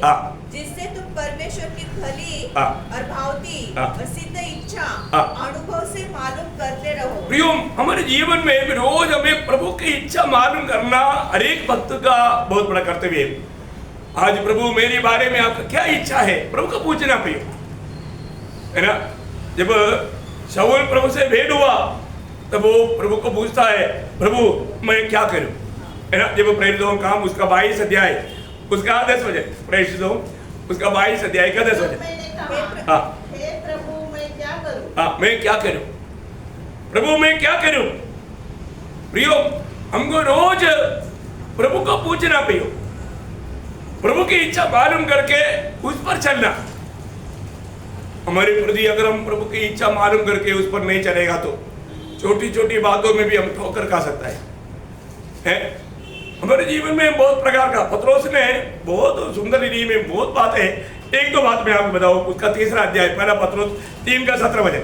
जिससे तुम परमेश्वर की भली और भावती और सिद्ध इच्छा अनुभव से मालूम करते रहो। प्रियो, हमारे जीवन में रोज हमें प्रभु की इच्छा मालूम करना हर एक भक्त का बहुत बड़ा कर्तव्य है। आज प्रभु मेरे बारे में आपका क्या इच्छा है, प्रभु को पूछना प्रियो, है ना। जब शाऊल प्रभु से भेंट हुआ तब वो प्रभु को पूछता है, प्रभु मैं क्या करूं, है ना। जब प्रेरितों का काम उसका 22 अध्याय उसका 10 वचन, प्रेरितों उसका 22 अध्याय का 10 वचन, हाँ, प्रभु मैं क्या करूं, हाँ, मैं क्या करूं, प्रभु मैं क्या करूं। प्रियो, हमको रोज प्रभु को पूछना प्रियो, प्रभु की इच्छा मालूम करके उस पर चलना। हमारे प्रति अगर हम प्रभु की इच्छा मालूम करके उस पर नहीं चलेगा तो छोटी छोटी बातों में भी हम ठोकर खा सकता है। है। हमारे जीवन में बहुत प्रकार का, पत्रोस ने बहुत सुंदर रीति में बहुत बातें, एक दो बात मैं आपको बताऊं। उसका 3रा अध्याय, पहला पत्रोस 3:17।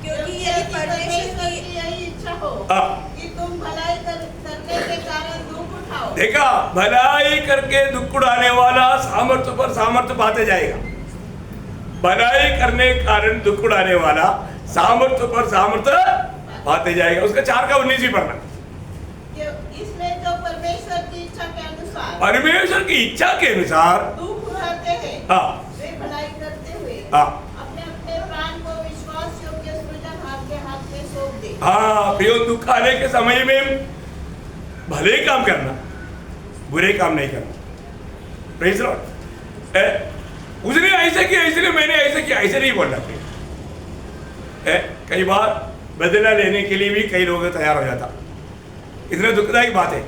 क्योंकि यदि परमेश्वर की यही इच्छा हो कि तुम भलाई करने के कारण दुख उठाओ। देखा, भलाई करके दुख उड़ाने वाला सामर्थ्य पर सामर्थ्य पाते जाएगा। भलाई करने के कारण दुख उड़ाने वाला सामर्थ्य पर सामर्थ्य पाते जाएगा। उसका 4:19 भी पढ़ना। इसमें जो परमेश्वर की इच्छा के अनुसार, परमेश्वर की इच्छा के अनुसार दुख उठाते हैं, वे भलाई करते हुए अपने अपने प्राण को विश्वास योग्य सृजनहार के हाथ में सौंप दे। प्रियो, दुख आने के समय में भले काम करना, बुरे काम नहीं करना। Praise the Lord. उसने ऐसे किया इसलिए मैंने ऐसे किया, ऐसे नहीं बोलना। कई बार बदला लेने के लिए भी कई लोग तैयार हो जाता। इतना दुखदायक बात है।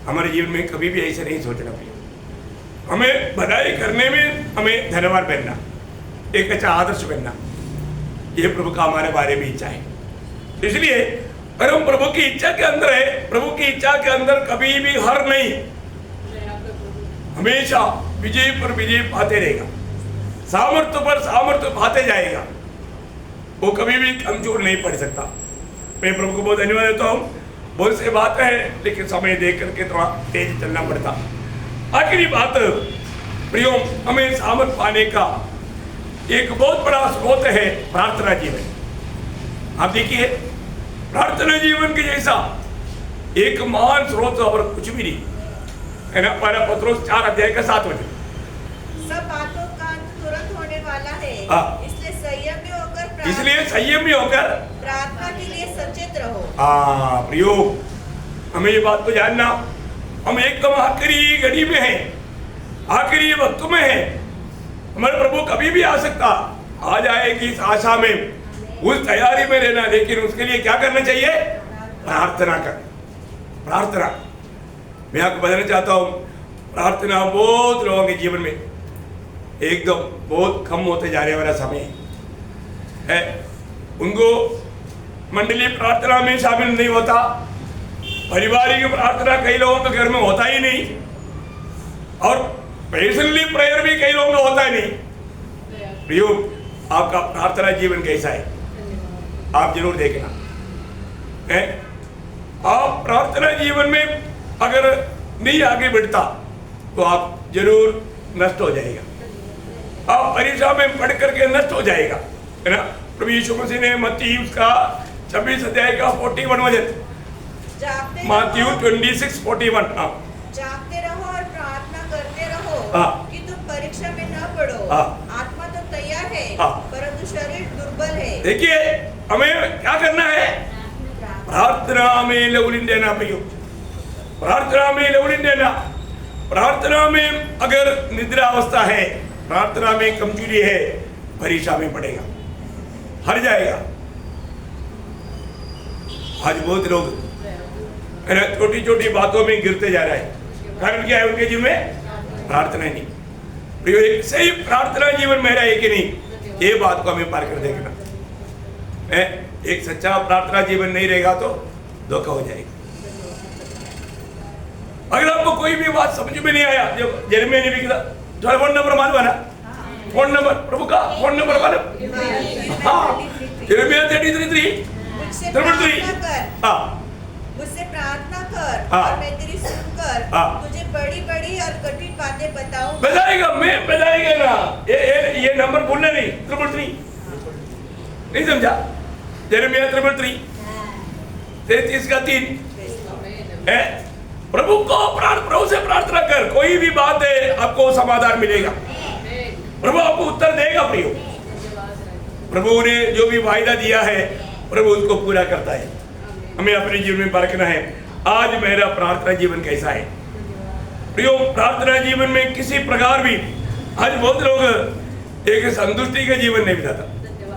हमारे जीवन में कभी भी ऐसे नहीं सोचना चाहिए। हमें भलाई करने में हमें धन्यवाद पहनना, एक अच्छा आदर्श पहनना, ये प्रभु का हमारे बारे में इच्छा है। इसलिए अगर हम प्रभु की इच्छा के अंदर है, प्रभु की इच्छा के अंदर कभी भी हार नहीं, हमेशा विजय पर विजय पाते रहेगा, सामर्थ्य पर सामर्थ्य पाते जाएगा। वो कभी भी कमजोर नहीं पड़ सकता। मैं प्रभु को बहुत धन्यवाद देता हूँ। बहुत से बात है, लेकिन समय देख करके थोड़ा तेज चलना पड़ता। आखिरी बात, प्रियो, हमें सामर्थ पाने का एक बहुत बड़ा स्रोत है प्रार्थना जीवन। आप देखिए, प्रार्थना जीवन के जैसा एक महान स्रोत और कुछ भी नहीं है ना। पहला पत्रोस 4:7। सब बातों का अंत तुरंत होने वाला है, इसलिए संयमी होकर प्रार्थना के लिए सचेत रहो। प्रियो, हमें ये बात को जानना, हम एकदम आखिरी घड़ी में हैं, आखिरी वक्त में हैं। हमारे प्रभु कभी भी आ सकता, आ जाएगी इस आशा में, उस तैयारी में रहना। लेकिन उसके लिए क्या करना चाहिए? प्रार्थना कर। प्रार्थना, मैं आपको बताना चाहता हूँ, प्रार्थना बहुत लोगों के जीवन में एकदम बहुत कम होते जाने वाला समय है। उनको मंडली प्रार्थना में शामिल नहीं होता, पारिवारिक प्रार्थना कई लोगों के घर में होता ही नहीं, और पर्सनली प्रेयर भी कई लोगों का होता ही नहीं। प्रियो, आपका प्रार्थना जीवन कैसा है? आप जरूर देखना है। आप प्रार्थना जीवन में अगर नहीं आगे बढ़ता तो आप जरूर नष्ट हो जाएगा। आप परीक्षा में पढ़ करके नष्ट हो जाएगा, है ना। प्रभु यीशु मसीह ने मत्ती उसका 26 अध्याय का 41 वचन, मत्ती 26:41, जागते रहो और प्रार्थना करते रहो कि तुम परीक्षा में न पड़ो। आत्मा तो तैयार है, परंतु शरीर दुर्बल है। देखिए, हमें क्या करना है? प्रार्थना में लगन देना। भैया, प्रार्थना में लगन देना। प्रार्थना में अगर निद्रा अवस्था है, प्रार्थना में कमजोरी है, परीक्षा में पड़ेगा, हार जाएगा। आज बहुत लोग छोटी छोटी बातों में गिरते जा रहे हैं। कारण क्या है? उनके जीवन में प्रार्थना नहीं। प्रियो, एक सही प्रार्थना जीवन मेरा है कि नहीं, ये बात को हमें पार कर देखना है। एक सच्चा प्रार्थना जीवन नहीं रहेगा तो धोखा हो जाएगा। अगर आपको कोई भी बात समझ में नहीं आया, जब यिर्मयाह नबी का थोड़ा फोन नंबर मालूम है ना? फोन नंबर, प्रभु का फोन नंबर मालूम? हाँ, यिर्मयाह 33:3 मुझसे प्रार्थना कर और मैं तेरी सुनकर तुझे बड़ी बड़ी और कठिन बातें बताऊं। बताएगा, मैं बताएगा ना। ये नंबर भूलना नहीं, 333 नहीं समझा? यिर्मयाह 333 33:3 है। प्रभु को प्रभु से प्रार्थना कर, कोई भी बात है आपको समाधान मिलेगा, प्रभु आपको उत्तर देगा। प्रियो, प्रभु ने जो भी वायदा दिया है प्रभु उसको पूरा करता है। हमें अपने जीवन में परखना है, आज मेरा प्रार्थना जीवन कैसा है। प्रियो, प्रार्थना जीवन में किसी प्रकार भी, आज बहुत लोग एक संतुष्टि का जीवन नहीं बिताता।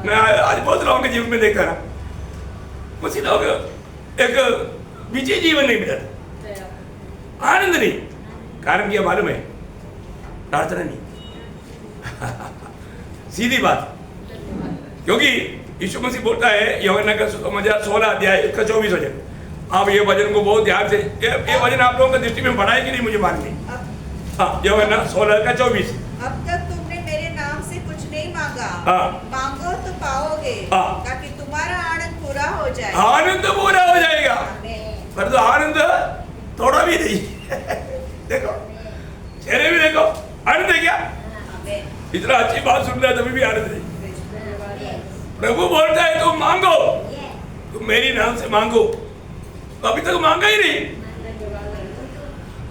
मैं आज बहुत लोगों के जीवन में देखा ना, मसीह लोग एक विजय जीवन नहीं बिताता, आनंद नहीं। कारण क्या मालूम है? प्रार्थना नहीं। सीधी बात, क्योंकि यीशु मसीह बोलता है यूहन्ना का 16 अध्याय 24 वचन, आप ये वचन को बहुत ध्यान से, ये वचन आप लोगों की दृष्टि में बढ़ाए कि नहीं मुझे माननी। हाँ, यूहन्ना 16:24। अब तक तुमने मेरे नाम से कुछ नहीं मांगा, हाँ। मांगो तो पाओगे, हाँ। ताकि तुम्हारा आनंद पूरा हो जाए। आनंद पूरा हो जाएगा, पर तो आनंद थोड़ा भी नहीं। देखो चेहरे भी देखो, आनंद है क्या? इतना अच्छी बात सुन रहा है तभी भी आनंद नहीं। प्रभु बोलता है तुम मांगो, तुम मेरी नाम से मांगो। तो अभी तक मांगा ही नहीं,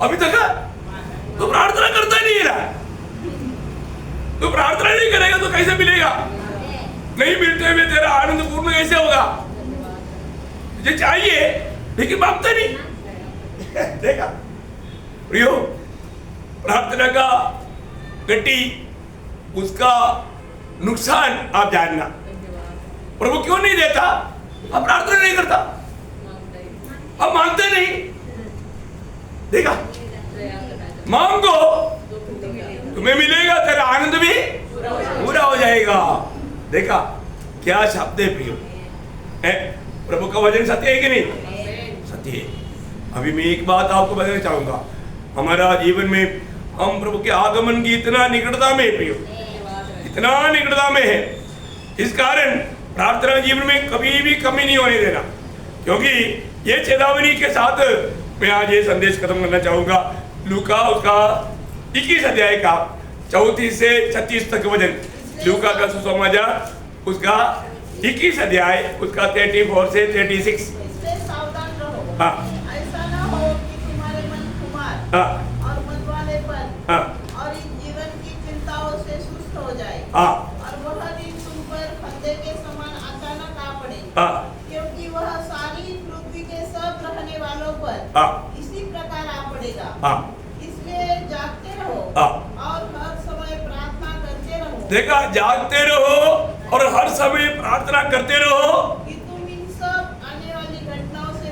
अभी तक तो प्रार्थना करता नहीं है ना। तो प्रार्थना नहीं करेगा तो कैसे मिलेगा? नहीं मिलते हुए तेरा आनंद पूर्ण कैसे होगा? मुझे चाहिए लेकिन मांगता नहीं। देखा प्रियो, प्रार्थना का गति, उसका नुकसान आप जानना। प्रभु क्यों नहीं देता? अब प्रार्थना नहीं करता, अब मांगते नहीं। देखा, मांगो तुम्हें मिलेगा, तेरा आनंद भी पूरा हो जाएगा। देखा क्या शब्द है प्रियो, है प्रभु का वचन सत्य है कि नहीं? सत्य है। अभी मैं एक बात आपको बताना चाहूंगा, हमारा जीवन में हम प्रभु के आगमन की इतना निकटता में है प्रियो, इतना निकटता में है। इस कारण प्रार्थना जीवन में कभी भी कमी नहीं होने देना, क्योंकि ये चेतावनी के साथ मैं आज ये संदेश खत्म करना चाहूंगा। लूका उसका 21 अध्याय का 34 से 36 तक वचन, लूका का सुसमाचार उसका 21 अध्याय उसका 34 से 36। इससे सावधान रहो। हाँ। ऐसा ना हो कि तुम्हारे मन खुमार हाँ। और मतवालेपन हाँ। और इस जीवन की चिंताओं से सुस्त हो जाए। हाँ। और वह दिन तुम पर फंदे के समान अचानक आ पड़े। हाँ। क्योंकि वह सारी पृथ्वी के सब रहने वालों पर हाँ। इसी प्रकार आ पड़ेगा। हाँ। इसलिए जागते रहो हाँ। और हर समय प्रार्थना करते रहो। देखा, जागते रहो और हर समय प्रार्थना करते रहो कि तुम इन सब आने वाली घटनाओं से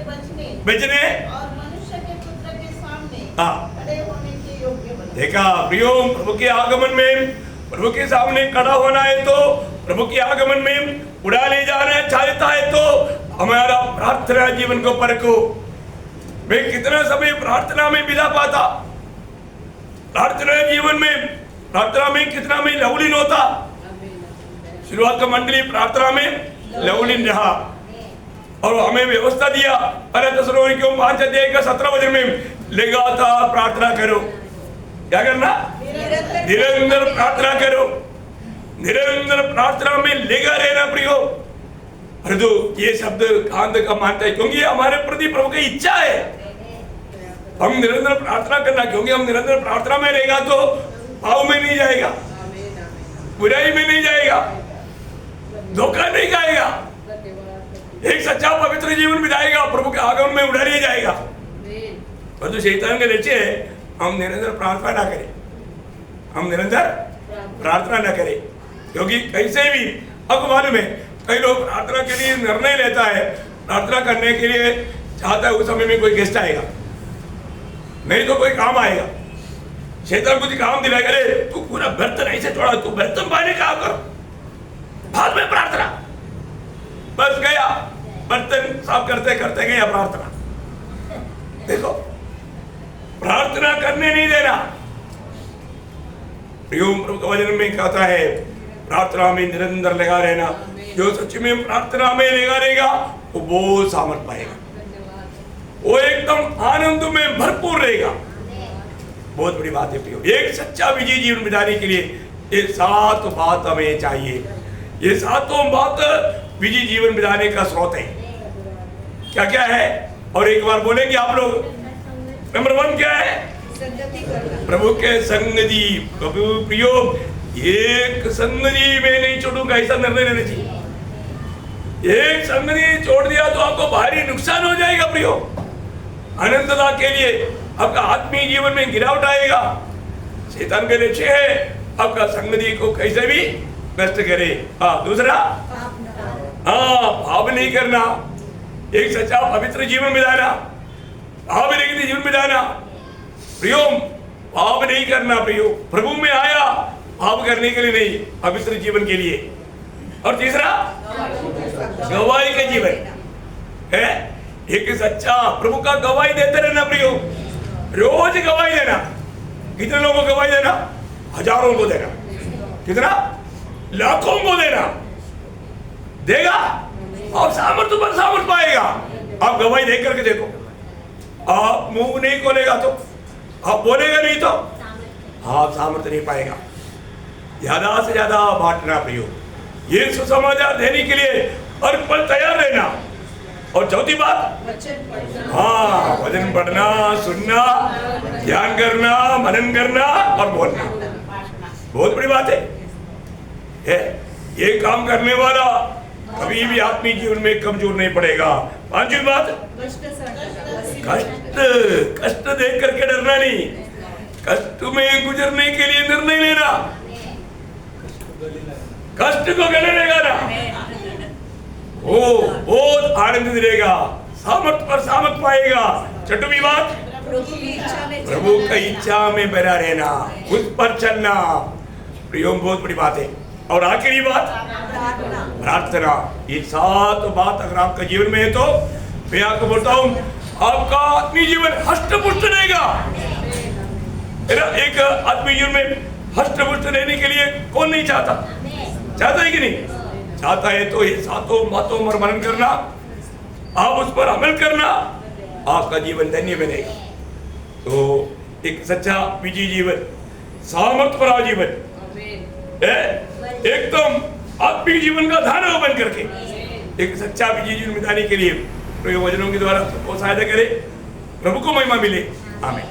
बचने और मनुष्य के पुत्र के सामने हाँ। खड़े होने के योग्य बनो। देखा प्रियो, प्रभु के आगमन में प्रभु के सामने खड़ा होना है तो, प्रभु के आगमन में उड़ा ले जाना चाहता है तो हमारा प्रार्थना जीवन को परखो। मैं कितना समय प्रार्थना में बिता पाता, प्रार्थना जीवन में, प्रार्थना में कितना मैं लवलीन होता। शुरुआत का मंडली प्रार्थना में लवलीन रहा और हमें व्यवस्था दिया। पहले थिस्सलुनीकियों 5 अध्याय का 17 वचन में लगातार प्रार्थना करो। क्या करना? निरंतर प्रार्थना करो, निरंतर प्रार्थना में लगा रहना प्रियो। परंतु ये शब्द कांत का मानता है, क्योंकि हमारे प्रति प्रभु की इच्छा है हम निरंतर प्रार्थना करना, क्योंकि हम निरंतर प्रार्थना में रहेगा तो पाप में नहीं जाएगा, बुराई में नहीं जाएगा, धोखा नहीं खाएगा, एक सच्चा पवित्र जीवन बिताएगा, प्रभु के आगमन में उड़ा नहीं जाएगा। परंतु शैतान के नीचे हम निरंतर प्रार्थना ना करें, हम निरंतर प्रार्थना न करें, क्योंकि कैसे भी अब मालूम है कई लोग प्रार्थना के लिए निर्णय लेता है, प्रार्थना करने के लिए चाहता है उस समय में कोई गेस्ट आएगा, नहीं तो कोई काम आएगा, शैतान कुछ काम दिलाएगा, अरे तू पूरा बर्तन ऐसे छोड़ा, तू बर्तन पानी का करो, बाद में प्रार्थना। बस गया, बर्तन साफ करते करते गया प्रार्थना। देखो, प्रार्थना करने नहीं देना। प्रभु का वचन में कहता है प्रार्थना में निरंतर लगा रहना। जो सच में प्रार्थना में लगा रहेगा वो बहुत सामर्थ पाएगा, वो एकदम आनंद में भरपूर रहेगा। बहुत बड़ी बात है प्रियो, एक सच्चा विजयी जीवन बिताने के लिए ये 7 बात हमें चाहिए। ये 7 बात विजयी जीवन बिताने का स्रोत है। क्या क्या है? और एक बार बोलेंगे आप लोग। नंबर 1 क्या है? संगति करना। प्रभु के संगति। प्रभु प्रियो, एक संगति में नहीं छोड़ूंगा ऐसा निर्णय लेना चाहिए। एक संगति छोड़ दिया तो आपको भारी नुकसान हो जाएगा प्रियो। अनंतता के लिए आपका आत्मीय जीवन में गिरावट आएगा। शैतान के लक्ष्य है आपका संगति को कैसे भी नष्ट करे। दूसरा, पाप नहीं करना, एक सच्चा पवित्र जीवन बिताना, पाप नहीं जीवन बिताना। प्रियो, पाप नहीं करना प्रियो, प्रभु में आया पाप करने के लिए नहीं, पवित्र जीवन के लिए। और तीसरा, गवाही का जीवन है। एक सच्चा प्रभु का गवाही देते रहना प्रियो, रोज गवाही देना। कितने लोगों को गवाही देना? हजारों को देना। कितना? लाखों को देना। देगा और सामर्थ्य पर सामर्थ्य पाएगा। आप गवाही देख करके देखो, आप मुंह नहीं खोलेगा तो, आप बोलेगा नहीं तो आप सामर्थ्य नहीं पाएगा। ज्यादा से ज्यादा बांटना प्रियो, ये सुसमाचार देने के लिए हर पल तैयार रहना। और चौथी बात, हाँ, वचन पढ़ना, सुनना, ध्यान करना, मनन करना और बोलना। बहुत बड़ी बात है। ये काम करने वाला कभी भी आत्मिक जीवन में कमजोर नहीं पड़ेगा। पांचवी बात, कष्ट देख करके डरना नहीं, कष्ट में गुजरने के लिए निर्णय लेना, कष्ट को गले लगाना, वो बहुत आनंद मिलेगा, सामर्थ पर सामर्थ पाएगा। छठवीं बात, प्रभु की इच्छा में बना रहना, उस पर चलना। प्रियो, बहुत बड़ी बात है। और आखिरी बात, प्रार्थना। ये 7 बात अगर आपका जीवन में है तो मैं आपको बोलता हूं, आपका आत्मीय जीवन हष्ट-पुष्ट रहेगा। एक आत्मीय जीवन में हष्ट-पुष्ट रहने के लिए कौन नहीं चाहता? चाहता है कि नहीं? चाहता है तो ये 7 बातों पर मनन करना, आप उस पर अमल करना, आपका जीवन धन्य बनेगा। तो एक सच्चा विजयी जीवन, सामर्थ्य भरा जीवन, एकदम आत्मिक जीवन का धारा बन करके एक सच्चा विजयी जीवन बिताने के लिए प्रयोग वचनों के द्वारा सबको सहायता करे। प्रभु को महिमा मिले। आमीन।